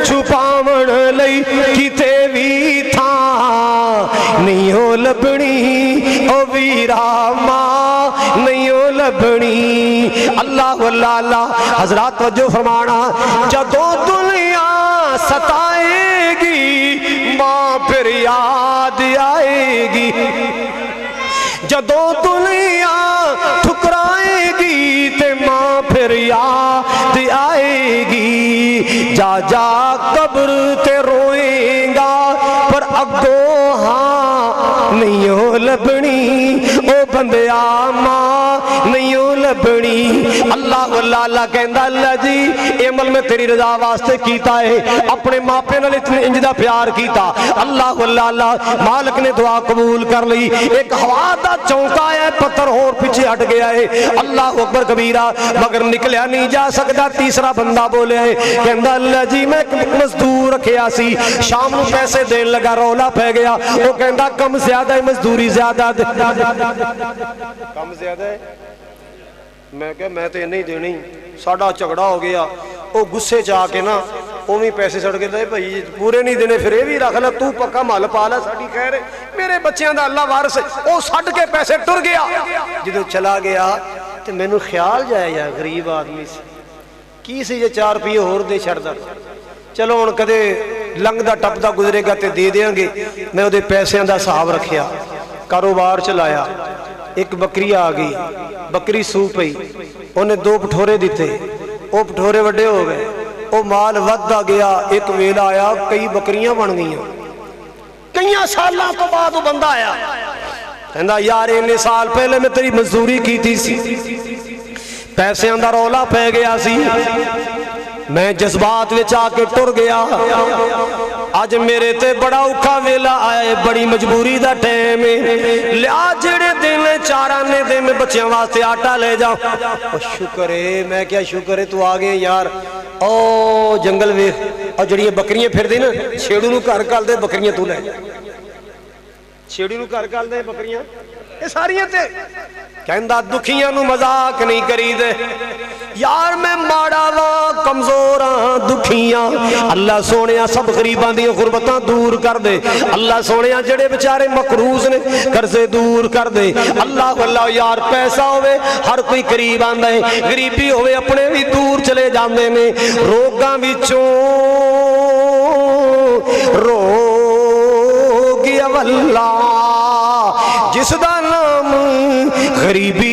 چھپاون لئی کتے بھی تھاں نہیں ہو لبنی، او ویرا ماں نہیں ہو لبنی۔ اللہ اللہ اللہ حضرات توجہ فرمانا، جدوں دنیا ستائے گی ماں پھر یاد آئے گی، جدوں دنیا ٹھکرائے گی تے ماں پھر یاد آئے گی، جا جا قبر تے روئیں گا پر اگوں ہاں نہیں ہو لبنی، او بندیا ماں نہیں ہو لبنی۔ اللہ اللہ اللہ کہندہ اللہ جی اے عمل میں تیری رضا واسطے کیتا ہے، اپنے ماں پہ نال اتنے انجدہ پیار کیتا۔ اللہ اللہ اللہ مالک نے دعا قبول کر لی، ایک ہوا دا چونکا ہے پتھر اور پیچھے ہٹ گیا ہے، اللہ اکبر کبیرہ، مگر نکلیا نہیں جا سکتا۔ تیسرا بندہ بولے ہے کہندہ اللہ جی میں مزدور رکھیا سی، شام نو پیسے دین لگا، رولا پہ گیا، وہ کہندہ کم زیادہ ہے مزدوری زیادہ دے، کم زیادہ ہے، میں کہا میں تے نہیں دینی، ساڑھا چگڑا ہو گیا، وہ گسے چاہ کے نا اوہی پیسے سڑ کے دے بھائی پورے نہیں دینے، پھر یہ بھی رکھ لے تو پکا مال پالا ساڑھی خیر ہے، میرے بچیاں دا اللہ وارث ہے، وہ سڑ کے پیسے ٹر گیا۔ جدو چلا گیا تو میں نے خیال جائے یا غریب آدمی سے کی سی یہ 4 روپیے اور دے چھڑ دا، چلو ان کدے لنگ دا ٹپ دا گزرے گا تے دے دیاں گے، میں دے پیسے دا صحاب رکھیا، کاروبار چلایا، ایک بکری آ گئی، بکری سو پئی، انہیں 2 پٹھورے دیتے، وہ پٹھورے وڈے ہو گئے، وہ مال ودھا گیا، ایک ویلا آیا کئی بکریاں بن گئیاں، کئی سالاں تو بعد وہ بندہ آیا کہندا یار انہیں سال پہلے میں تیری مزدوری کی تھی سی، پیسے اندر رولا پہ گیا سی، میں جذبات وچ آ کے ٹر گیا، آج میرے تے بڑا اوکھا ویلا آئے، بڑی مجبوری دا ٹائم ہے، لیا جڑے دن چارانے دے میں بچیاں واسطے آٹا لے جاؤ۔ شکر ہے، میں کیا شکر ہے تو آگے یار، او جنگل ویکھ، اور جڑی بکریاں پھر دی نا چھیڑو نو گھر کال دے بکریاں تو لے، ਛੇੜੀ ਨੂੰ ਘਰ ਘੱਲਦੇ ਬੱਕਰੀਆਂ ਇਹ ਸਾਰੀਆਂ ਤੇ ਕਹਿੰਦਾ ਦੁਖੀਆਂ ਨੂੰ ਮਜ਼ਾਕ ਨਹੀਂ ਕਰੀਦੇ ਯਾਰ ਮੈਂ ਮਾੜਾ ਵਾਂ ਕਮਜ਼ੋਰ ਹਾਂ ਦੁਖੀਆਂ ਅੱਲਾ ਸੋਹਣਿਆ ਸਭ ਗਰੀਬਾਂ ਦੀਆਂ ਗੁਰਬਤਾਂ ਦੂਰ ਕਰ ਦੇ ਅੱਲਾ ਸੋਹਣਿਆ ਜਿਹੜੇ ਵਿਚਾਰੇ ਮਕਰੂਜ਼ ਨੇ ਕਰਜ਼ੇ ਦੂਰ ਕਰ ਦੇ ਅੱਲਾਹ ਅੱਲਾ ਯਾਰ ਪੈਸਾ ਹੋਵੇ ਹਰ ਕੋਈ ਕਰੀਬ ਆਂਦਾ ਹੈ ਗਰੀਬੀ ਹੋਵੇ ਆਪਣੇ ਵੀ ਦੂਰ ਚਲੇ ਜਾਂਦੇ ਨੇ ਰੋਗਾਂ ਵਿੱਚੋਂ ਰੋਗ ਅਵੱਲਾ ਜਿਸ ਦਾ ਨਾਮ ਗਰੀਬੀ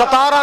17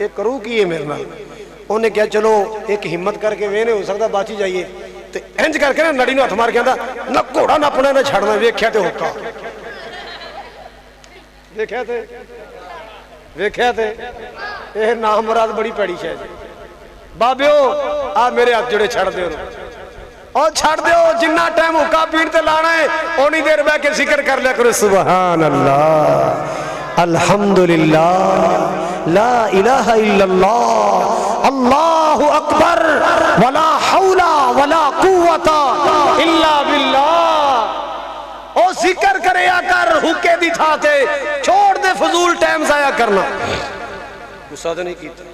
یہ کروں کی ہے میرے نال؟ انہیں کہا چلو ایک ہمت کر کے وینے ہو سکتا باچی جائیے تو انج کر کے نا نڑی نو ہاتھ مار کے آندا نہ گھوڑا نہ اپنا نہ چھڑنا ویکھیا تے ہوکا ویکھیا تے یہ نام مراد بڑی پیڑی شے بابیو آ میرے ہاتھ جڑے چھڑ دیو اور چھڑ دیو جنہ ٹائم ہوکا پین تے لانا ہے اونی دیر بہ کے ذکر کر لیا کرو سبحان اللہ الحمدللہ لا الہ الا اللہ اللہ اکبر ولا حول ولا قوت الا باللہ او ذکر کرے یا کر حکے دی تھا تے چھوڑ دے فضول ٹائم ضائع کرنا غصہ تو نہیں کیتا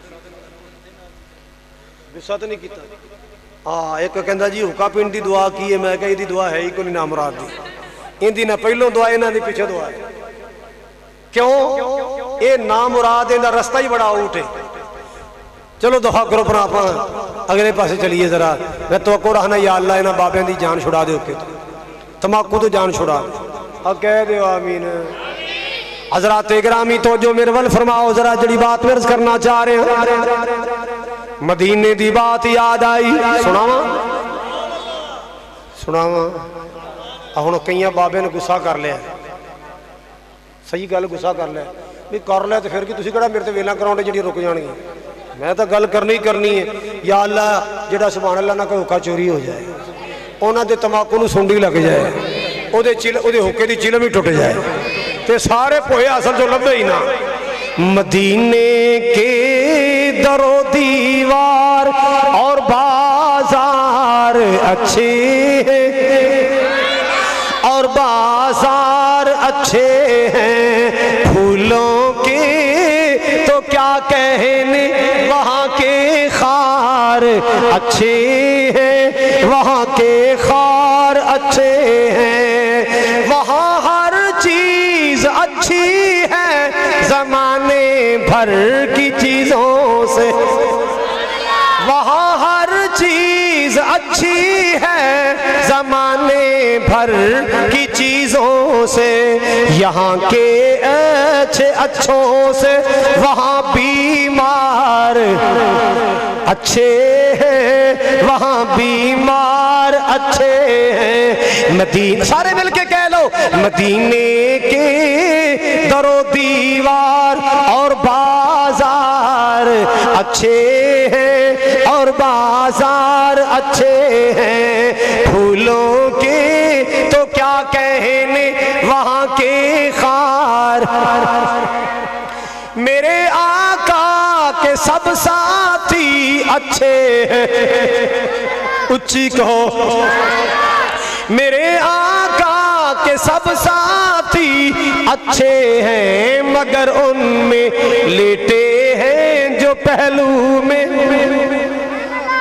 غصہ تو نہیں کیتا ایک کہندا جی حکا پین دی دعا کی ہے میں کہی دی دعا ہے ہی کوئی نام مراد دی ان دی نہ پہلوں دعا انہاں دی پیچھے دعا ہے کیوں اے نام مراد دا رستہ ہی بڑا اوٹ ہے چلو دعا کرو پر آپ اگلے پاسے چلیے ذرا میں توقع رہنا یا اللہ انہاں بابیاں دی جان چھڑا دے اوکے تماکو تو جان چھڑا اب کہہ دے آمین حضرات گرامی تو جو میرے ول فرماؤ ذرا جڑی بات ورز کرنا چاہ رہے ہیں مدینے دی بات یاد آئی سناواں ہن کئیاں بابے نے غصہ کر لیا صحیح گل غصہ کر لیا بھی کر لیا تو پھر کہ تسی کہڑا میرے تے ویلاں کراؤندے جڑی رک جان گی میں تو گل کرنی ہے یا اللہ جڑا سبحان اللہ نہ کوئی حکا چوری ہو جائے انہاں دے تماکو نو سنڈی لگ جائے او دے حکے دی چلم ہی ٹوٹ جائے تے سارے پوہے اصل جو لبے ہی نا مدینے کے در و دیوار اور بازار اچھے ہیں اور بازار اچھے ہیں پھولوں کے تو کیا کہنے وہاں کے خار اچھے ہیں وہاں کے خار اچھے ہیں وہاں ہر چیز اچھی ہے زمانے بھر کی چیزوں سے وہاں ہر چیز اچھی ہے زمانے بھر کی چیزوں سے یہاں کے اچھوں سے وہاں بیمار اچھے ہیں وہاں بیمار اچھے ہیں مدینہ سارے مل کے کہہ لو مدینے کے در و دیوار اور بازار اچھے ہیں اور بازار اچھے ہیں پھولوں کے تو کیا کہنے وہاں کے خار میرے آقا کے سب ساتھی اچھے ہیں اچھی کہو میرے آقا کے سب ساتھی اچھے ہیں مگر ان میں لیٹے ہیں جو پہلو میں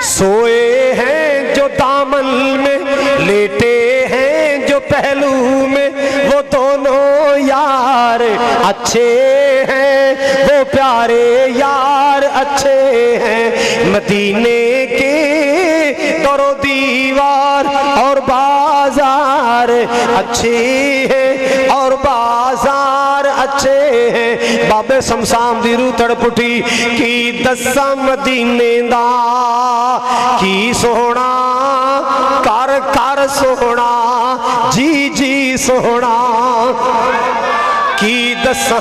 سوئے ہیں جو دامن میں لیٹے ہیں جو پہلو میں وہ دونوں یار اچھے ہیں وہ پیارے یار اچھے ہیں مدینے کے در و دیوار اور بازار اچھے ہیں اور بازار اچھے ہیں بابے سمسام دی روح تڑپ اٹھی کی دساں مدینے دا کی سونا کر کر سونا جی جی سونا کی دساں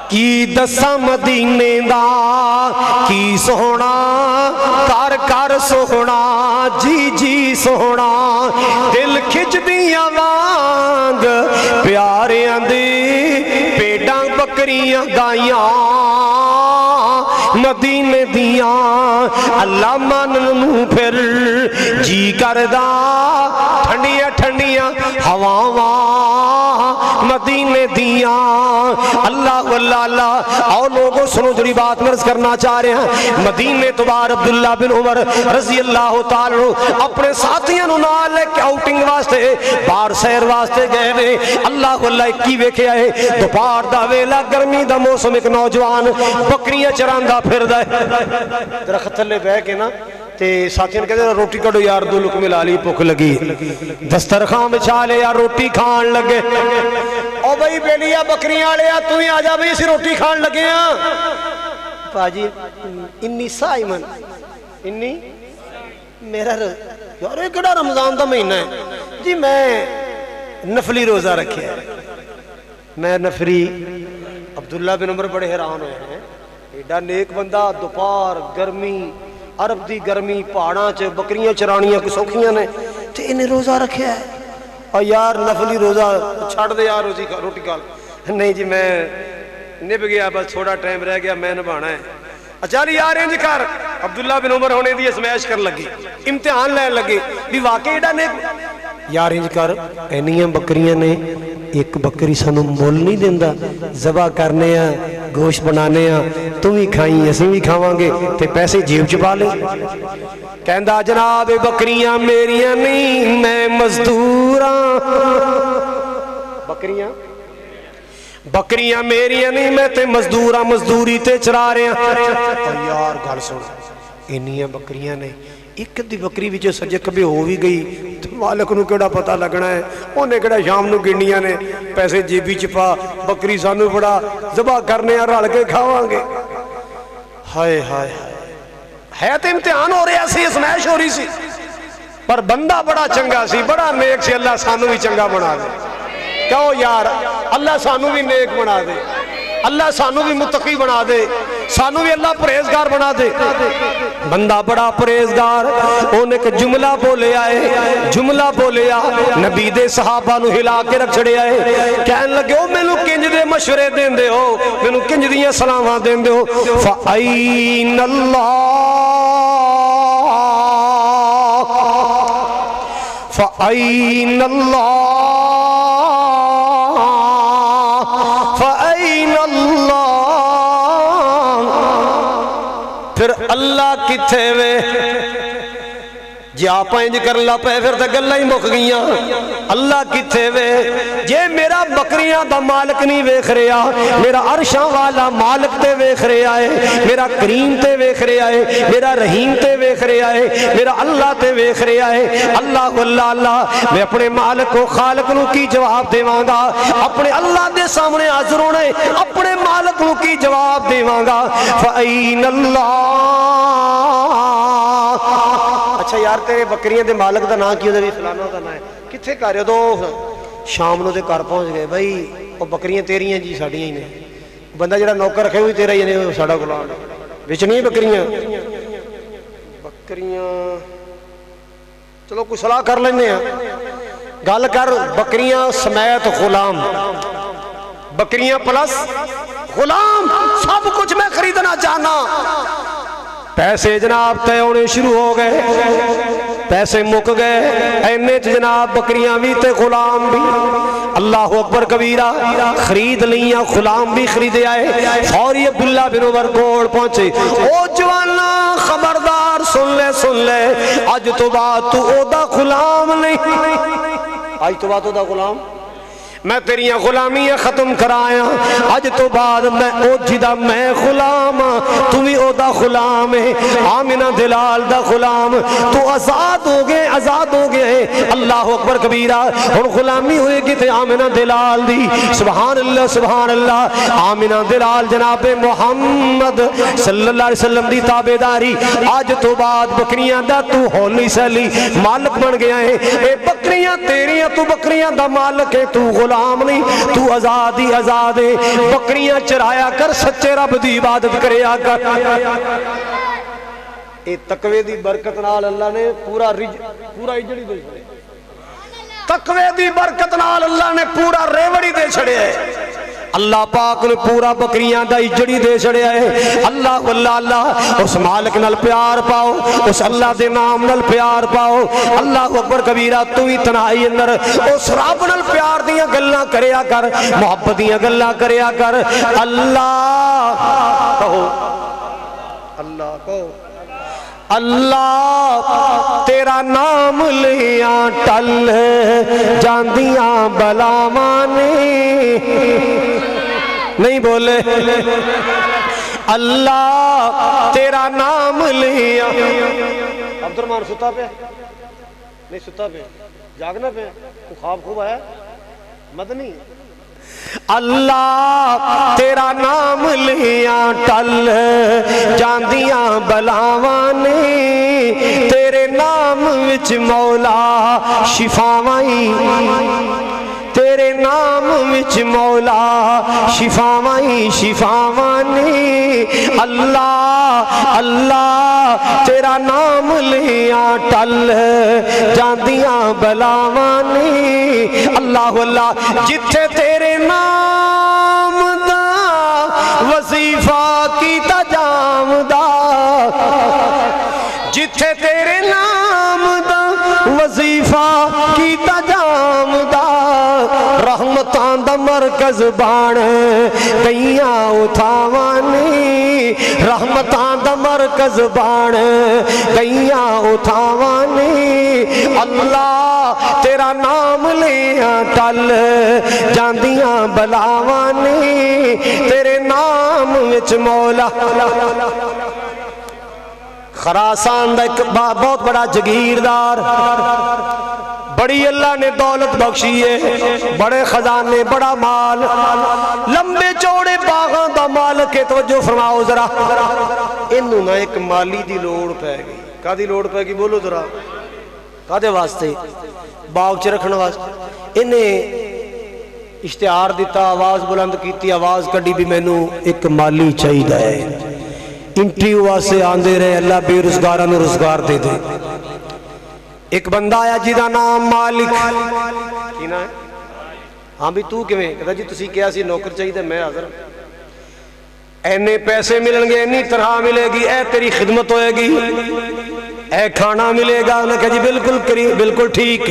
کی دساں مدینے دا کی سونا کر کر سونا جی جی سونا دل کھچ دیاں وانگ پیاریاں دی پیڑاں بکریاں گائیاں مدینے دیاں اللہ مننوں پھر جی کردہ ٹھنڈیاں ٹھنڈیاں ہواواں مدینے دیاں اللہ واللہ اللہ اور لوگوں سنو جڑی بات مرض کرنا چاہ رہے ہیں مدینے تو بار عبداللہ بن عمر رضی اللہ تعالیٰ اپنے ساتھیاں نو نال لے کے آؤٹنگ واسطے بار سیر واسطے گئے نے اللہ واللہ کی ویکھے آئے دوپہر دا ویلا گرمی دا موسم ایک نوجوان بکریاں چراندہ پھر دے درخت تھلے بہ کے نا تے ساتھیوں نے کہتے روٹی کڈو یار دو لقمے لا لی بھوک لگی دسترخوان بچھا لے یا روٹی کھان لگے او بھائی بیلیا بکریاں والے تو ہی آ جا بھائی اسی روٹی کھان لگے ہاں باجی انی سائمن انی میرا یار یہ کیڑا رمضان دا مہینہ ہے جی میں نفلی روزہ رکھے میں نفری عبداللہ بن عمر بڑے حیران ہوئے ہیں ایڈا نیک بندہ دوپہر گرمی عرب دی گرمی پہاڑاں چ بکریاں چرانیاں کو سوکھیاں نے تے انہیں روزہ رکھیا ہے اور یار نفلی روزہ چھڑ دے یار روٹی کھا نہیں جی میں نب گیا بس تھوڑا ٹائم رہ گیا میں نبھانا ہے اچھا یار انج کر عبداللہ بن عمر ہونے دی اسمیش کر لگی امتحان لین لگے بھی واقعی ایڈا نیک یار انج کر اینیاں بکریاں نے ایک بکری سانو مول نہیں دیندا ذبح کرنے ہیں گوشت بنانے ہیں تم بھی کھائیں اسی بھی کھاواں گے تے پیسے جیب چ پا لیں کہندا جناب بکریاں میریاں نہیں میں مزدوراں بکریاں میریاں نہیں میں تے مزدوراں مزدوری تے چرا رہے ہیں یار گل سن اینیاں بکریاں نے ایک دی بکری وچ سجے کبھی ہو بھی گئی تو مالک نو کیڑا پتہ لگنا ہے اونے کیڑا شام نو گنڈیاں نے پیسے جیبی چ پا بکری سانو بڑا ذبح کرنے رل کے کھاواں گے ہائے ہائے ہے تے امتحان ہو رہا سی اسمیش ہو رہی سی پر بندہ بڑا چنگا سی بڑا نیک سی اللہ سانو بھی چنگا بنا دے کہو یار اللہ سانو بھی نیک بنا دے اللہ سانو بھی متقی بنا دے سانو بھی اللہ پرہیزگار بنا دے بندہ بڑا پرہیزگار انہیں ایک جملہ بولے آئے نبی دے صحابہ نو ہلا کے رکھ چھڑے آئے کہنے لگے ہو میں نو کنج دے مشورے دین دے ہو میں نو کنج دیاں سلامہ دین دے ہو فَأَيْنَ اللَّهِ فَأَيْنَ اللَّهِ پھر اللہ کتھے وے جی آپ انج کر لا پے پھر تے گلاں ہی مک گئیاں اللہ کتھے وے جے میرا بکریاں دا مالک نہیں ویکھ رہا میرا عرشاں والا مالک تے ویکھ رہا ہے میرا کریم تے ویکھ رہا ہے میرا رحیم تے ویکھ رہا ہے میرا اللہ تے ویکھ رہا ہے اللہ اللہ اللہ میں اپنے مالک کو خالق نو کی جواب دیواں گا اپنے اللہ دے سامنے حاضر ہونا ہے اپنے مالک نو کی جواب دیواں گا فَأَيْنَ اللَّهِ اچھا یار تیرے بکریاں دے مالک دا نام کیوں دے بھی فلانا دا نام ہے کتھے کر رہے ہو تو شام نو دے گھر پہنچ گئے بھائی وہ بکریاں تیریاں جی ساڑیاں ہی نے بندہ جڑا نوکر رکھے ہوئی تیرا ہی نہیں ساڑا غلام وچ نہیں بکریاں چلو کوئی صلاح کر لینے ہیں گل کر بکریاں سمیت غلام بکریاں پلس غلام سب کچھ میں خریدنا چاہنا پیسے جناب تے ہونے شروع ہو گئے پیسے مک گئے اینے جناب بکریاں بھی تے غلام بھی اللہ اکبر کبیرہ خرید لیاں غلام بھی خریدے آئے فوری عبداللہ بن عمر کوڑ پہنچے او جوانا خبردار سن لے آج تو بعد تو او دا غلام نہیں آج تو بعد او دا غلام میں تیریاں غلامیاں ختم کرایا آج تو بعد میں او جدا میں غلام تو بھی او دا غلام ہے آمنہ دلال دا غلام تو آزاد ہو گئے اللہ اکبر کبیرہ اور غلامی ہوئے گی تے آمنہ دلال دی سبحان اللہ آمنہ دلال جناب محمد صلی اللہ علیہ وسلم دی تابعداری آج تو بعد بکریاں دا تو ہولی سلی مالک بن گیا ہے اے بکریاں تیریاں تو بکریاں دا مالک ہے تو غلام نہیں تو آزاد ہے بکریاں چرایا کر سچے رب دی عبادت کریا کر اے تقوی دی برکت نال اللہ نے پورا اجڑی دے چھڑے تقوی دی برکت نال اللہ نے پورا ریوڑی دے چھڑے اللہ پاک نے پورا بکریاں دا اجڑی دے چھڑیا ہے اللہ اللہ اس مالک نال پیار پاؤ اس اللہ دے نام نال پیار پاؤ اللہ اکبر کبیرہ تو ہی تنہائی اندر اس رب نال پیار دیاں گلاں کریا کر محبت دیاں گلاں کریا کر اللہ کہو اللہ تیرا نام لیاں ٹل جاندیاں بلاوانے نہیں بولے اللہ تیرا نام لیاں عبد الرحمان ستا پہ نہیں ستا پہ جاگنا پہ خواب خوب آیا مدنی اللہ تیرا نام لیاں ٹل جاندیاں بلاواں نے تیرے نام وچ مولا شفاواں تیرے نام وچ مولا شفاواں نے اللہ اللہ تیرا نام لیاں ٹل جاندیاں بلاواں نے اللہ اللہ جتھے تیرے نام دا وظیفہ کیتا جامدا جتھے تیرے نام دا وظیفہ کیتا جامدا رحمتاں دا مرکز بان گئیاں اتھاواں نے رحمتاں دا مرکز بان گئیاں اتھاواں نے اللہ تیرا نام لیاں ٹل جاندیاں بلاواں نے تیرے نام وچ مولا خراسان دا ایک بہت بڑا جگیردار بڑی اللہ نے دولت بخشی ہے بڑے خزانے بڑا مال لمبے چوڑے باغاں دا مالک ہے توجہ فرماؤ ذرا انہوں نے ایک مالی دی لوڑ پہ گئی کا دی لوڑ پہ گئی بولو ذرا کا دے واسطے باغ چ رکھنے واسطے انہیں اشتہار دیتا آواز بلند کیتی آواز کڈی بھی مینوں ایک مالی چاہیے ہے انٹریو واسطے آندے رہے اللہ بے روزگاراں نوں روزگار دے دے ایک بندہ آیا جیدہ نام مالک کی نا ہے ہاں بھی تو کیویں کہتا جی تسی کیا سی نوکر چاہیے میں حاضر اینے پیسے ملیں گے اینی طرح ملے گی اے تیری خدمت ہوئے گی اے کھانا ملے گا انہوں نے کہا جی بالکل ٹھیک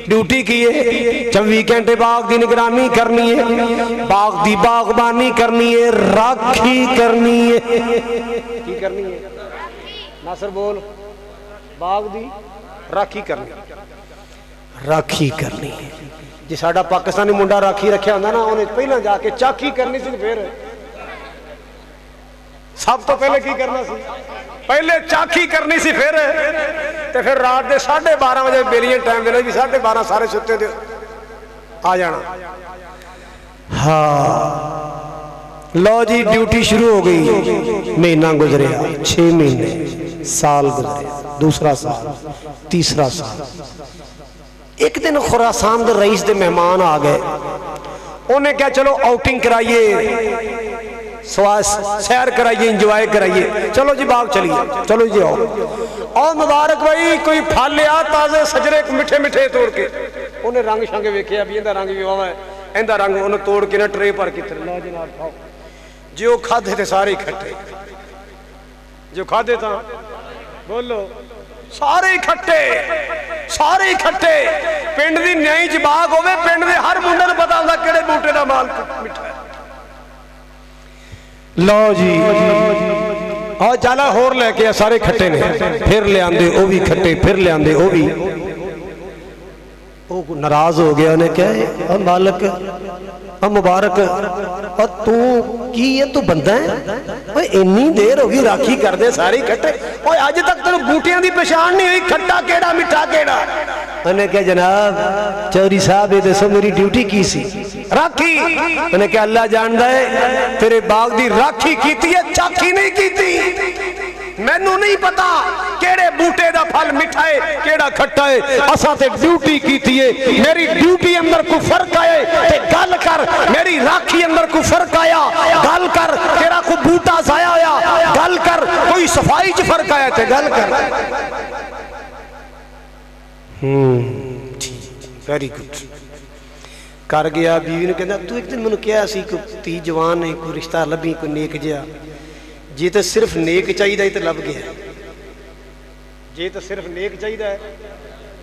ڈیوٹی کیے چم ویکینڈ باغ دی نگرانی کرنی ہے باغ دی باغبانی کرنی ہے راکھی کرنی ہے کی کرنی ہے ناصر بول باغ دی راکھی کرنی ہے جی ساڑھا پاکستانی منڈا راکھی رکھیا ہوندہ نا انہیں پہلا جا کے چاکی کرنی سی پھر سب تو پہلے کی کرنا سی پہلے چاکی کرنی سی پھر رات دے 12:30 بجے بیلیاں ٹائم دینا بھی 12:30 سارے ستے دے آ جانا ہاں لو جی ڈیوٹی شروع ہو گئی مہینہ گزریا 6 مہینے سال گزرے دوسرا سال تیسرا سال ایک دن خراسان دے رئیس دے مہمان آ گئے انہیں کیا چلو آؤٹنگ کرائیے سیر کرائیے انجوائے کرائیے چلو جی باغ چلیے چلو جی آؤ اور مبارک بھائی کوئی پھل لیا تازے سجرے مٹھے مٹھے توڑ کے انہیں رنگ شنگے ویکھے ابھی اندہ رنگ بھی ہوا ہے اندہ رنگ انہیں توڑ کے نہ ٹرے پر کی طرح اللہ جناب کھاؤ جو کھادے تھے سارے اکھٹے جو کھادے تھا بولو سارے اکھٹے پنڈ دی نیائی چ باغ ہوئے پنڈ دے ہر منڈے نوں پتہ ہوندا کیڑے بوٹے دا مال مٹھا ہے لو جی آ چالا ہور لے کے سارے کھٹے نے پھر لے آندے او بھی کھٹے پھر لے آندے او بھی او ناراض ہو گیا انہیں کہا اے مالک اے مبارک اے تو کی یہ تو بندہ ہے اے انی دیر ہوگی راکھی کر دے ساری کھٹے اے آج تک تو بوٹیاں دی پہچان نہیں ہوئی کھٹا کیڑا مٹھا کیڑا انہیں کہا جناب چوری صاحب یہ دسو میری ڈیوٹی کی سی راکھی انہیں کہا اللہ جاندہ ہے تیرے باغ دی راکھی کیتی ہے چاکی نہیں کیتی میں نو نہیں پتا کیڑے بوٹے دا پھل مٹھائے کیڑا کھٹائے اسا تے ڈیوٹی کیتی ہے میری ڈیوٹی اندر کو فرق آئے تے گل کر میری راکھی اندر کو فرق آیا گل کر تیرا کو بوٹا ضائع ہویا گل کر کوئی صفائی چ فرق آیا تے گل کر ویری گڈ کر گیا بیوی نے کہنا تو ایک دن میں نے کیا سی کوئی تی جوان ہے کوئی رشتہ لبھی کوئی نیک جیا جی تو صرف نیک چاہیے ہی تو لب گیا جی تو صرف نیک چاہیے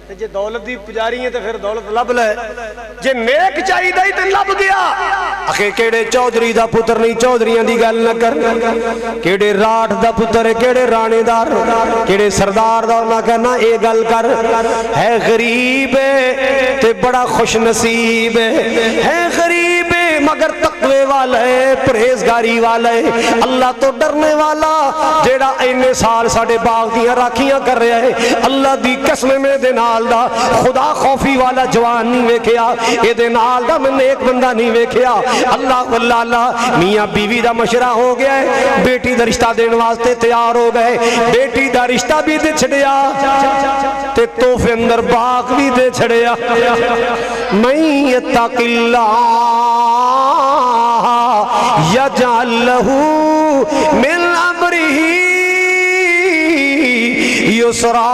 ہے جی دولت دی پجاری ہے تو پھر دولت لب لے جی نیک چاہیے ہی تو لب گیا آخر کیڑے چودھری دا پتر نہیں چودھریاں دی گل نہ کر کیڑے راٹھ دا پتر ہے کیڑے رانے دار کیڑے سردار دا نہ کہنا اے گل کر ہے غریب تے بڑا خوش نصیب ہے غریب مگر تقوی والا ہے، پرہیزگاری والا ہے، اللہ تو ڈرنے والا، جیڑا اینے سال ساڑے باغ دیاں راکھیاں کر رہا ہے، اللہ دی قسم میں دے نال دا خدا خوفی والا جوان نہیں ویکھیا، اے دے نال دا میں نیک بندہ نہیں ویکھیا۔ اللہ واللہ اللہ میاں بیوی دا مشورہ ہو گیا ہے، بیٹی دا رشتہ دین واسطے تیار ہو گئے، بیٹی دا رشتہ بھی دے چھڑیا تے توفے اندر باغ بھی دے چھڑیا۔ من یتق اللہ یجعل لہ من امرہ یسرا،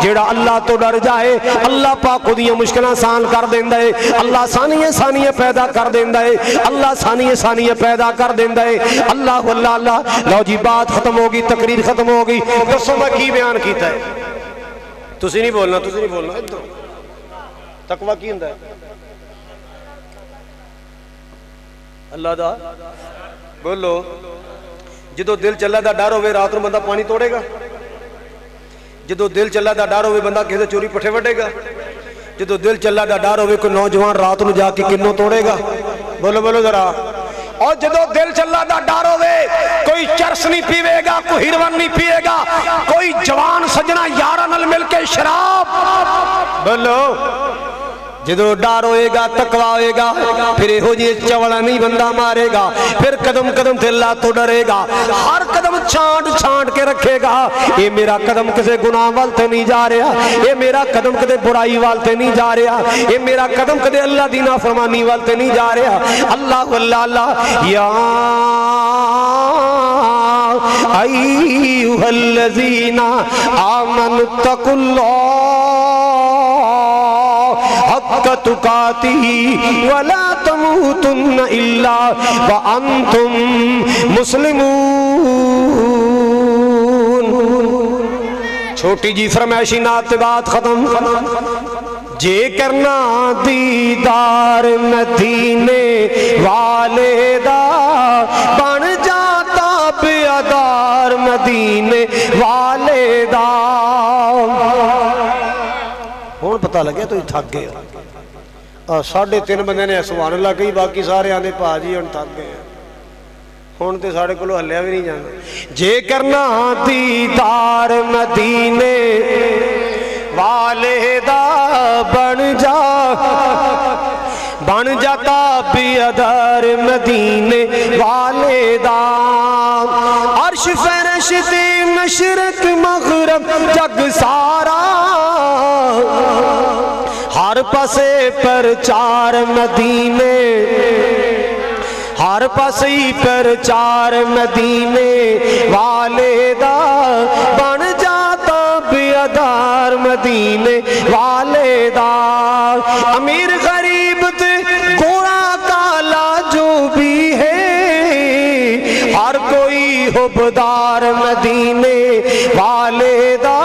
جیڑا اللہ تو ڈر جائے اللہ پاک خودیاں مشکلیں آسان کر دیندہ ہے، اللہ ثانیے پیدا کر دیندہ ہے، اللہ ثانیے پیدا کر دیندہ ہے۔ اللہ واللہ اللہ۔ لو جی بات ختم ہوگی، تقریر ختم ہوگی، دسو میں کی بیان کیتا ہے؟ تسی نہیں بولنا ادھر تقوی کی ہوندا ہے؟ اللہ دا بولو۔ جدو دل چلا دا ڈر ہوئے رات نو بندہ پانی توڑے گا؟ جدو دل چلا دا ڈر ہوئے بندہ کسی چوری پٹھے وڈے گا؟ جدو دل چلا دا ڈر ہوئے کوئی نوجوان رات نو جا کے کنوں توڑے گا؟ بولو بولو ذرا۔ اور جدو دل چلا دا ڈر ہوئے کوئی چرس نہیں پیوے گا، کوئی ہیروین نہیں پیے گا، کوئی جوان سجنا یارہ نال مل کے شراب، بولو۔ جدو ڈر ہوئے گا تقوی ہوئے گا، پھر ہو جی چوڑا نہیں بندہ مارے گا، پھر قدم قدم تے اللہ تو ڈرے گا، ہر قدم چھانٹ کے رکھے گا، یہ میرا قدم کسے گناہ والتے نہیں جا رہا، یہ میرا قدم کدے برائی والتے نہیں جا رہا، یہ میرا قدم کدے اللہ دی نافرمانی والتے نہیں جا رہا۔ اللہ واللہ اللہ۔ یا ایھا الذین آمنوا اتقوا اللہ حق تقاتہ ولا تموتن الا وانتم مسلمون۔ چھوٹی جی فرمائشی نعت بات ختم۔ جے کرنا دیدار مدینے والے دا بن جاتا بیادار مدینے والے دا۔ ہون پتہ لگے تو تھک گئے، 3:30 بندے نے سبحان اللہ کہی، باقی سارے آندے پا جی ہن تھک گئے، ہن تے ساڑے کولوں ہلیا بھی نہیں جانا۔ جے کرنا دیدار مدینے والے دا بن جاتا بیادار مدینے والے دا۔ عرش فرش تے مشرق مغرب جگ سارا، ہر پاسے پرچار مدینے، ہر پاسے پرچار مدینے والے دا بن جاتا بیادار مدینے والے دا۔ امیر غریب تے گورا کالا جو بھی ہے، ہر کوئی حبدار مدینے والے دا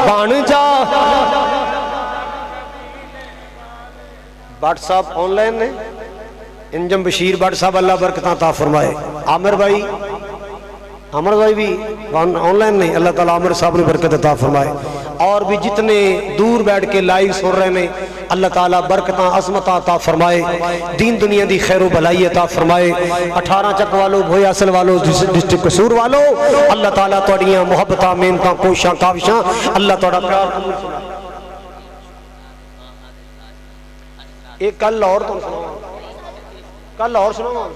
بن جا۔ بٹ صاحب آن لائن نے، انجم بشیر بٹ صاحب اللہ برکتاں عطا فرمائے، عامر بھائی بھی آن لائن نہیں، اللہ تعالیٰ عامر صاحب نے برکت عطا فرمائے، اور بھی جتنے دور بیٹھ کے لائیو سن رہے ہیں اللہ تعالیٰ برکتاں عظمتاں عطا فرمائے، دین دنیا دی خیر و بھلائی عطا فرمائے۔ 18 چک والو، بھوئی اصل والو، ڈسٹرکٹ قصور والو، اللہ تعالیٰ تواڈیاں محبتاں محنتاں کوشاں کاوشاں اللہ تواڈا پیار قبول فرمائے۔ ایک کل اور تو کل اور سنو،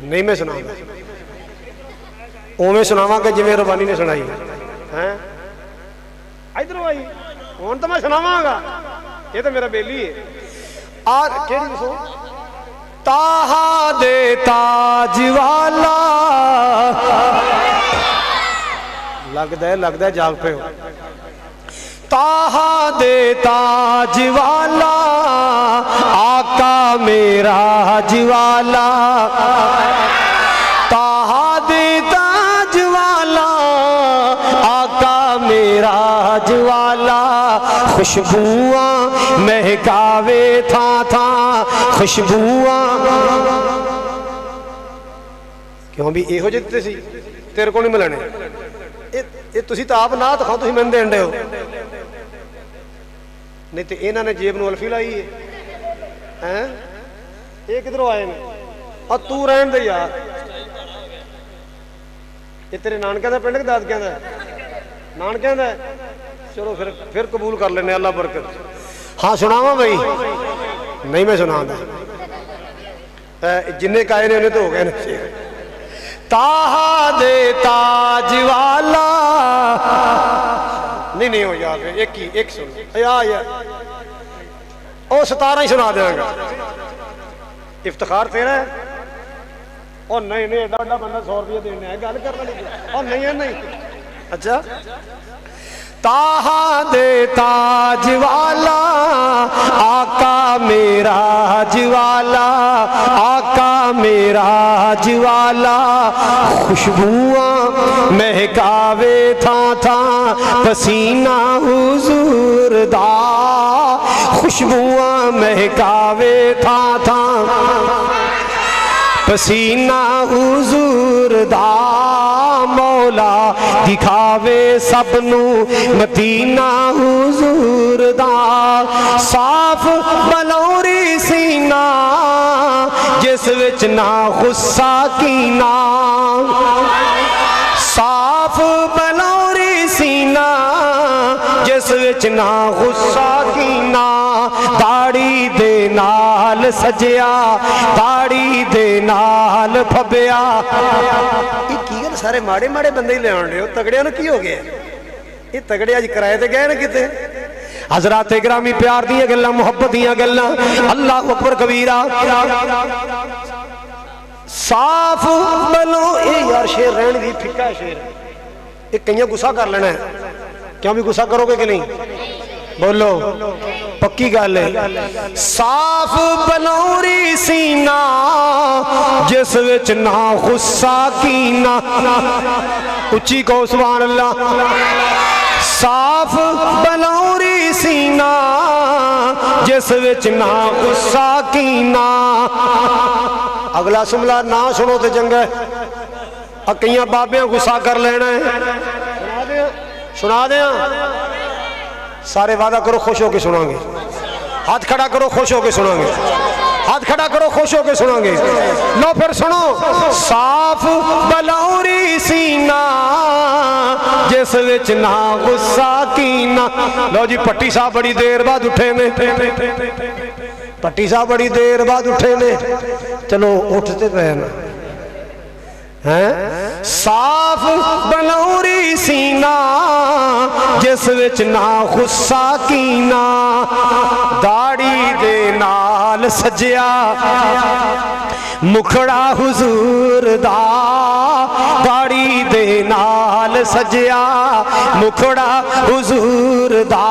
نہیں میں سنا اوے سناواں کہ جویں ربانی نے سنائی ہے۔ ادھر آئی ہن تو میں سناواں گا، یہ تو میرا بیلی ہے۔ اور کیڑی سو تاہا دے تاج والا، لگدا ہے جاگ پہ ہو۔ تاہا دے تاج والا آقا میرا جوالا، تاہا دے تاج والا آقا میرا جوالا، خوشبوواں مہکاوے تھا خوشبوواں۔ کیوں بھی یہ ہو جاتے سی تیرے کو نہیں ملانے، یہ تسی تو آپ نہ دکھاؤ تسی من دین دے ہو نہیں تو انہوں نے جیب نو الفی لائی ہے یہ کدھروں آئے ہیں اور تو رہن دے یار یہ تیرے نانکے دا پنڈ داد کہندا ہے نانکے دا چلو پھر قبول کر لینے اللہ برکت ہاں سناواں بھائی نہیں میں سنا دا جنہیں کائے نے انہیں تو ہو گئے نا تاہا دے تاج والا نہیں ہو یار ایک سن یا او 17 ہی سنا دیں گا افتخار تیرا ہے اور نہیں ایڈا بندہ 100 روپیہ دینا ہے گل کرنا نہیں اور نہیں اچھا تاہا دے تاج والا آقا میرا جوالا آقا میرا جوالا خوشبوئاں مہکاوے تھا پسینہ حضور دا خوشبوئاں مہکاوے تھا پسینہ حضور دا مولا دکھاوے سب نو مدینہ حضور دا صاف بلوری سینہ جس وچ نہ غصہ کینہ صاف بلوری سینہ جس وچ نہ غصہ کینہ داڑی دے نال سجیا داڑی دے نال پھبیا یہ کی گل سارے ماڑے ماڑے بندے ہی لے آن رہے ہو تگڑیاں نو کی ہو گیا یہ تگڑے آج کرائے تے گئے نا کتے حضرات گرامی پیار دیاں گلاں محبت دیاں گلاں اللہ اکبر کبیرہ صاف بلو اے یار شیر رہن دی پھکا ہے شیر ایک کئیاں گسا کر لینا ہے کیا بھی گسا کرو گے کہ نہیں بولو پکی گل ہے صاف بلوری سینہ جس وچ نہ غصہ کینہ اچھی کو سبحان اللہ صاف بلوری سینہ جس وچ نہ غصہ کینہ اگلا سملہ نہ سنو تے جنگ ہے کئیاں بابیاں غصہ کر لینا ہے سنا دیا سارے وعدہ کرو خوش ہو کے سنیں گے ہاتھ کھڑا کرو خوش ہو کے سنیں گے ہاتھ کھڑا کرو خوش ہو کے سنیں گے لو پھر سنو صاف بلوری سینہ جس وچ نہ غصہ کینہ لو جی پٹی صاحب بڑی دیر بعد اٹھے نے پٹی صاحب بڑی دیر بعد اٹھے نے چلو اٹھتے پہ نا صاف بلوری سینہ جس وچ نہ غصہ کینہ داڑی دے نال سجیا مکھڑا حضور دا داڑی دے نال سجیا مکھڑا حضور دا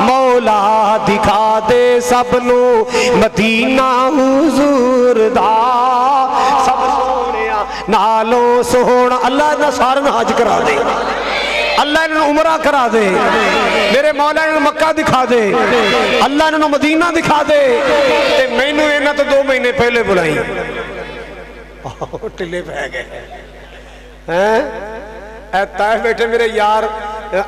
مولا دکھا دے سب نو مدینہ حضور دا سب نالوں سہونا اللہ نے سارا حج کرا دے اللہ نے عمرہ کرا دے میرے مولا نے مکہ دکھا دے اللہ نے مدینہ دکھا دے تے میں نے انہاں تو 2 مہینے پہلے بلائی ٹلے پہ گئے اے طائف بیٹھے میرے یار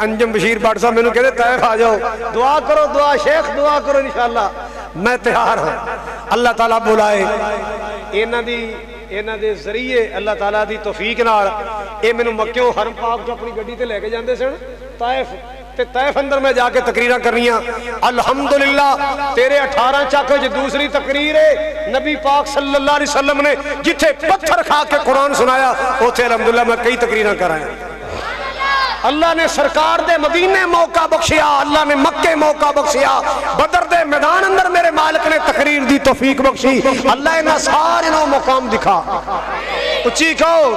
انجم بشیر بٹ صاحب میں نے کہتے طائف آ جاؤ دعا کرو دعا شیخ دعا کرو انشاءاللہ میں تیار ہوں اللہ تعالیٰ بلائے انہاں دے ذریعے اللہ تعالیٰ دی توفیق نال اے میں نے مکیوں حرم پاک جو اپنی گڈی تے لے کے جاندے سن طائف تے طائف اندر میں جا کے تقریرہ کرنیاں الحمدللہ تیرے 18 چاکے جو دوسری تقریر ہے نبی پاک صلی اللہ علیہ وسلم نے جتھے پتھر کھا کے قرآن سنایا اوتھے الحمدللہ میں کئی تقریرہ کرائیں اللہ نے سرکار دے مدینے موقع بخشیا اللہ نے مکے موقع بخشیا بدر دے میدان اندر میرے مالک نے تقریر دی توفیق بخشی اللہ نے سارے نو مقام دکھا اچھی کہو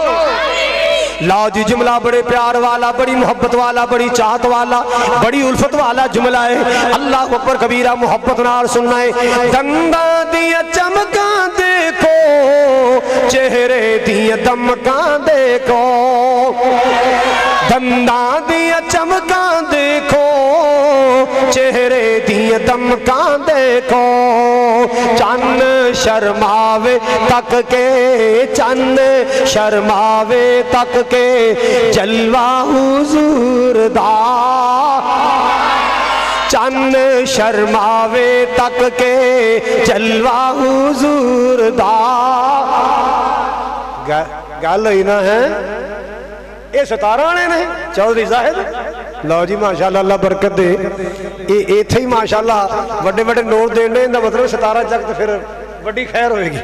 لاؤ جی جملہ بڑے پیار والا بڑی محبت والا بڑی چاہت والا بڑی الفت والا جملہ ہے اللہ اکبر کبیرہ محبت نار سننا ہے دندہ دیا چمکاں دیکھو چہرے دیا دمکاں دیکھو دندہ دیا چمکاں دیکھو چہرے دیاں دمکاں دیکھو چند شرماوے تک کے چند شرماوے تک کے جلوہ حضور دا چند شرماوے تک کے جلوہ حضور دا گل ہوئی نہ ہے یہ 17 آنے نے چودھری زاہد لو جی ماشاءاللہ اللہ برکت دے یہ تھے ہی ماشاءاللہ بڑے بڑے نوٹ دینے دا مطلب 17 چک تو پھر بڑی خیر ہوئے گی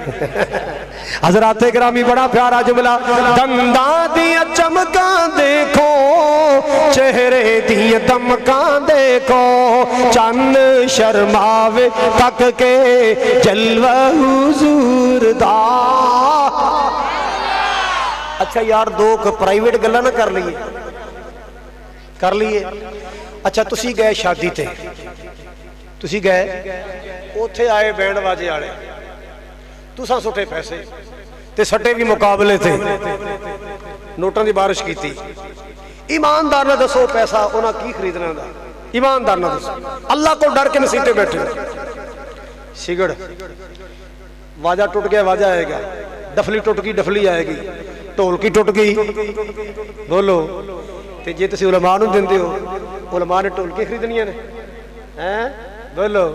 حضرات گرامی بڑا پیارا جملہ دنداں دیا چمکاں دیکھو چہرے دیا دمکاں دیکھو چند شرماوے تک کے جلوہ حضور دا اچھا یار دو پرائیویٹ گلہ نہ کر لیے اچھا تسی گئے شادی تے تسی گئے اوتھے آئے بینڈ واجے آڑے تساں سٹے پیسے تے سٹے بھی مقابلے تھے نوٹاں دی بارش کی تھی ایماندار نہ دسو پیسہ انہاں کی خریدنا دا ایماندار نہ دسو اللہ کو ڈر کے نصیبے بیٹھے سگڑ واجہ ٹوٹ گیا واجہ آئے گا ڈفلی ٹوٹ گئی ڈفلی آئے گی ٹولکی ٹوٹ گئی بولو تے جے تسی علماء نوں دیندے ہو علماء نے ٹولکی خریدنیاں نے ہیں بولو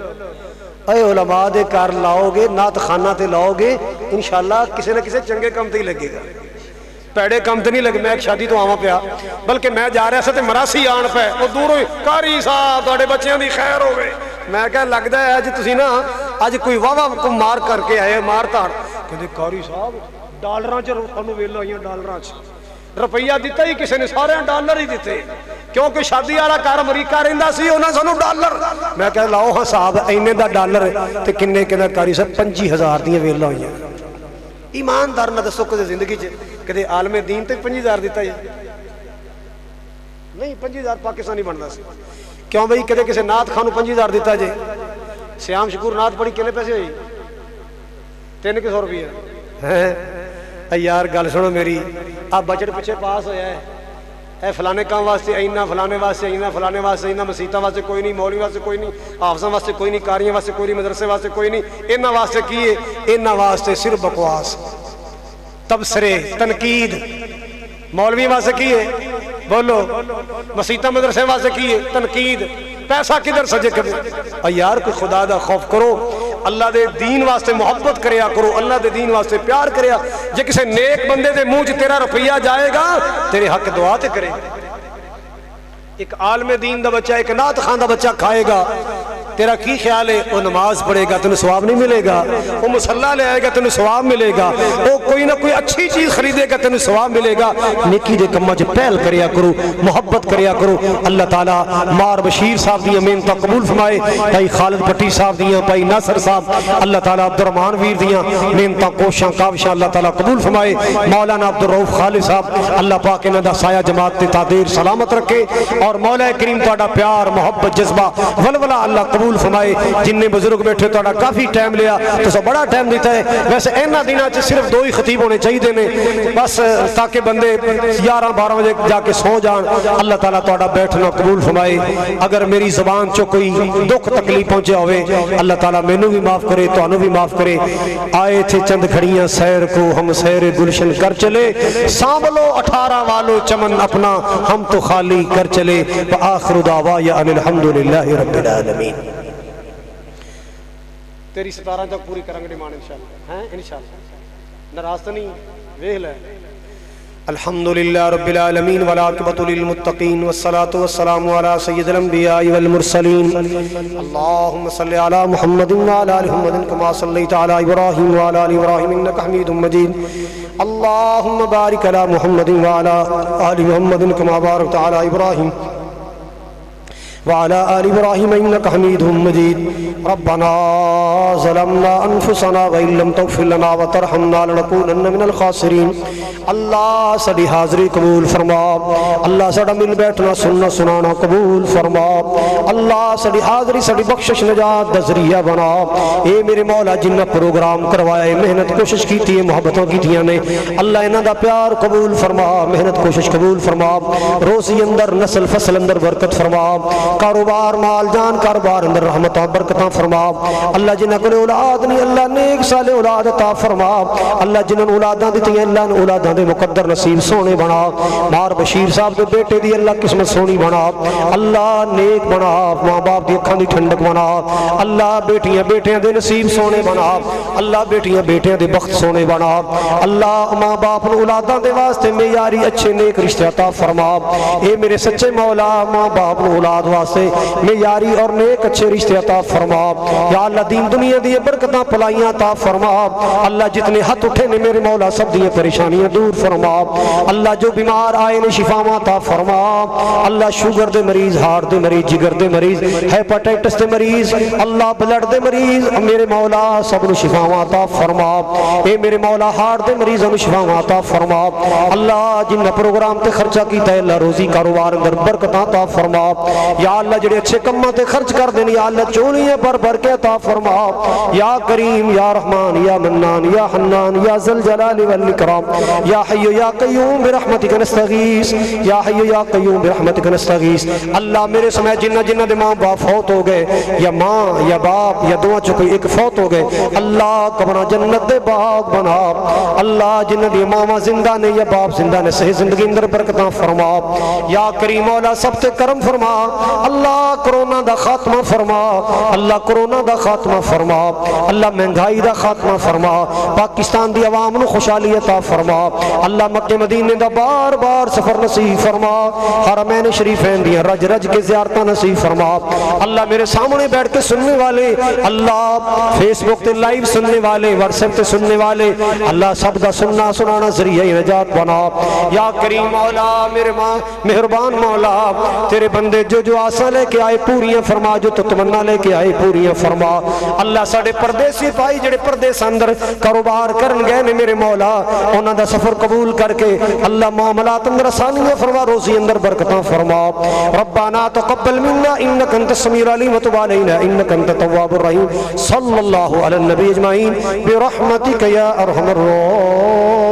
اے علماء دے کار لاؤ گے نعت خانہ تے لاؤ گے انشاءاللہ کسی نہ کسی چنگے کام تے ہی لگے گا پیڑے کام تے نہیں لگے میں ایک شادی تو آواں پیا بلکہ میں جا رہا سا تے مراسی آن پہ وہ دوروں کاری صاحب تہاڈے بچیاں دی خیر ہوے میں کہا لگدا ہے اج تسی نا اج کوئی واہ کو مار کر کے آئے مار تاڑ کہندے کاری صاحب ڈالراں چ انہوں ویلا ہوئیاں ڈالراں چ روپیہ دیتا ہی کسی نے سارے ڈالر ہی دیتے کیونکہ شادی والا کار امریکہ رہندا سی انہاں سانوں ڈالر میں کہا لاؤ ہاں صاحب اینے دا ڈالر تے کنے کدا کاری صاحب 25000 دیاں ویلا ہوئیاں ایماندار نہ دسو کدے زندگی چ کدے عالم دین تے 25000 دیتا ہے نہیں 25000 پاکستانی بندا سی کیوں بھئی کدے کسی نعت خان نوں 25000 دیتا جے سیام شکور نعت پڑھی کنے پیسے ہوئی 300 روپیہ یار گل سنو میری آپ بجٹ پیچھے پاس ہویا ہے اے فلانے کام واسطے اینا فلانے واسطے اینا فلانے واسطے اینا مسیتہ واسطے کوئی نہیں مولوی واسطے کوئی نہیں حافظاں واسطے کوئی نہیں قاریاں واسطے کوئی نہیں مدرسے واسطے کوئی نہیں اینا واسطے کیے اینا واسطے صرف بکواس تبصرے تنقید مولوی واسطے کیے بولو مسیتہ مدرسے واسطے کیے تنقید پیسہ کدھر سجے کبھی یار کوئی خدا دا خوف کرو اللہ دے دین واسطے محبت کریا کرو اللہ دے دین واسطے پیار کریا جے کسے نیک بندے دے منہ چ تیرا روپیہ جائے گا تیرے حق دعا تے کرے ایک عالم دین دا بچہ ایک نعت خان دا بچہ کھائے گا تیرا کی خیال ہے وہ نماز پڑھے گا تینوں ثواب نہیں ملے گا وہ مصلی لے آئے گا تینوں ثواب ملے گا وہ کوئی نہ کوئی اچھی چیز خریدے گا تینوں ثواب ملے گا نیکی دے کماں چ پہل کریا کرو محبت کریا کرو اللہ تعالیٰ مار بشیر صاحب دیاں محنتاں قبول فرمائے بھائی خالد بٹی صاحب دیاں بھائی ناصر صاحب اللہ تعالیٰ عبد الرحمان ویر دیاں محنتاں کوشاں کاوشاں اللہ تعالیٰ قبول فرمائے مولانا عبد الرؤف خالد صاحب اللہ پاک انہاں دا سایہ جماعت تے تادیر سلامت رکھے اور مولا کریم تہاڈا پیار محبت جذبہ ولولہ اللہ قبول فرمائے جن نے بزرگ بیٹھے تو کافی ٹائم لیا تو سو بڑا ٹائم دیتا ہے ویسے اینا دنوں چ صرف 2 ہی خطیب ہونے چاہیے نے بس تاکہ بندے 11-12 بجے جا کے سو جان اللہ تعالیٰ تہاڈا بیٹھنا قبول فرمائے اگر میری زبان چو کوئی دکھ تکلیف پہنچیا ہوئے اللہ تعالیٰ مینوں بھی معاف کرے تانوں بھی معاف کرے آئے تھے چند گھڑیاں سیر کو ہم سیر گلشن کر چلے سانبھلو 18 والو چمن اپنا ہم تو خالی کر چلے وآخر دعوایا ان الحمدللہ رب العالمین تیری 17 تک پوری کریں گے ڈیمانڈ انشاءاللہ ہیں انشاءاللہ ناراض تو نہیں ویکھ لے الحمدللہ رب العالمین والعاقبۃ للمتقین والصلاة والسلام علی سید الانبیاء والمرسلین اللہم صلی علی محمد وعلی آل محمد کما صلیت علی ابراہیم وعلی آل ابراہیم انک حمید مجید اللہم بارک علی محمد وعلی آل محمد کما بارکت علی ابراہیم وعلى آل إبراهيم إنك حميد مجيد ربنا ظلمنا أنفسنا وإن لم تغفر لنا وترحمنا لنكونن من الخاسرين اللہ سڑی حاضری قبول فرما اللہ سڑا مل بیٹھنا سننا سنانا قبول فرما اللہ سڑی حاضری سڑی بخشش نجات دا ذریعہ بنا اے میرے مولا جنہ پروگرام کروایا محنت کوشش کی تھی محبتوں کی تھیاں نے اللہ انہاں دا پیار قبول فرما محنت کوشش قبول فرما روزی اندر نسل فصل اندر برکت فرما کاروبار مال جان کاروبار اندر رحمت و برکتاں فرما اللہ جنہاں کو اولاد نہیں اللہ نیک صالح اولاد عطا فرما اللہ جنہاں اولاداں دتیاں اللہ نے اولاداں دے مقدر نصیب سونے بنا مار بشیر صاحب دے بیٹے دی اللہ قسمت سونی بنا اللہ نیک بنا ماں باپ دی اکھاں دی ٹھنڈک بنا اللہ بیٹیاں بیٹیاں دے نصیب سونے بنا اللہ بیٹیاں بیٹیاں دے بخت سونے بنا اللہ ماں باپ نو اولاداں دے واسطے معیاری اچھے نیک رشتے عطا فرما اے میرے سچے مولا ماں باپ نو اولاد واسطے معیاری اور نیک اچھے رشتے عطا فرما یا اللہ دین دنیا دی برکتاں پلائیاں عطا فرما اللہ جتنے ہاتھ اٹھے نے میرے مولا سب دی پریشانیاں دور فرما اللہ جو بیمار آئے نے شفاواں عطا فرما اللہ شوگر دے مریض ہارٹ دے مریض جگر دے مریض ہیپاٹائٹس دے مریض اللہ بلڈ دے مریض میرے مولا سب نو شفاواں عطا فرما اے میرے مولا ہارٹ دے مریضاں نو شفاواں عطا فرما اللہ جن پروگرام تے خرچہ کیتا ہے اللہ روزی کاروبار اندر برکتاں عطا فرما یا اللہ جڑے اچھے کماں تے خرچ کر دین یا اللہ چولیاں پر بھر کے عطا فرما یا کریم یا رحمان یا منان یا حنان یا ذل جلال والاکرام یا حی یا قیوم برحمتک نستغیث یا حی یا قیوم برحمتک نستغیث اللہ میرے سمیت جنہ دے ماں باپ فوت ہو گئے یا ماں یا باپ یا دونوں چوں کوئی ایک فوت ہو گئے اللہ قبرہ جنت دے باغ بنا اللہ جنہ دی ماں زندہ نے یا باپ زندہ نے صحیح زندگی اندر برکتاں فرما یا کریم مولا سب تے کرم فرما اللہ کرونا دا خاتمہ فرما اللہ کرونا دا خاتمہ فرما اللہ مہنگائی دا خاتمہ فرما پاکستان دی عوام نو خوشحالی عطا فرما اللہ مکہ مدینے دا بار بار سفر نصیب فرما حرمین شریفین دی رج رج کے زیارتاں نصیب فرما اللہ میرے سامنے بیٹھ کے سننے والے اللہ فیس بک تے لائیو سننے والے واٹس ایپ تے سننے والے اللہ سب دا سننا سنانا ذریعہ نجات بنا یا کریم مولا میرے ماں مہربان مولا تیرے بندے جو آسا لے کے آئے پوریاں فرما جو تو تمنا لے کے آئے پوریاں فرما اللہ ساڑے پردیسی پائی جڑے پردیس اندر کاروبار کرن گئے نے میرے مولا انہاں دا سفر قبول کر کے اللہ معاملات اندر آسانیاں فرما روزی اندر برکتاں فرما ربنا تقبل منا انک انت السمیع العلیم وتب علینا انک انت التواب الرحیم صلی اللہ علی النبی اجمعین برحمتک یا ارحم الراحمین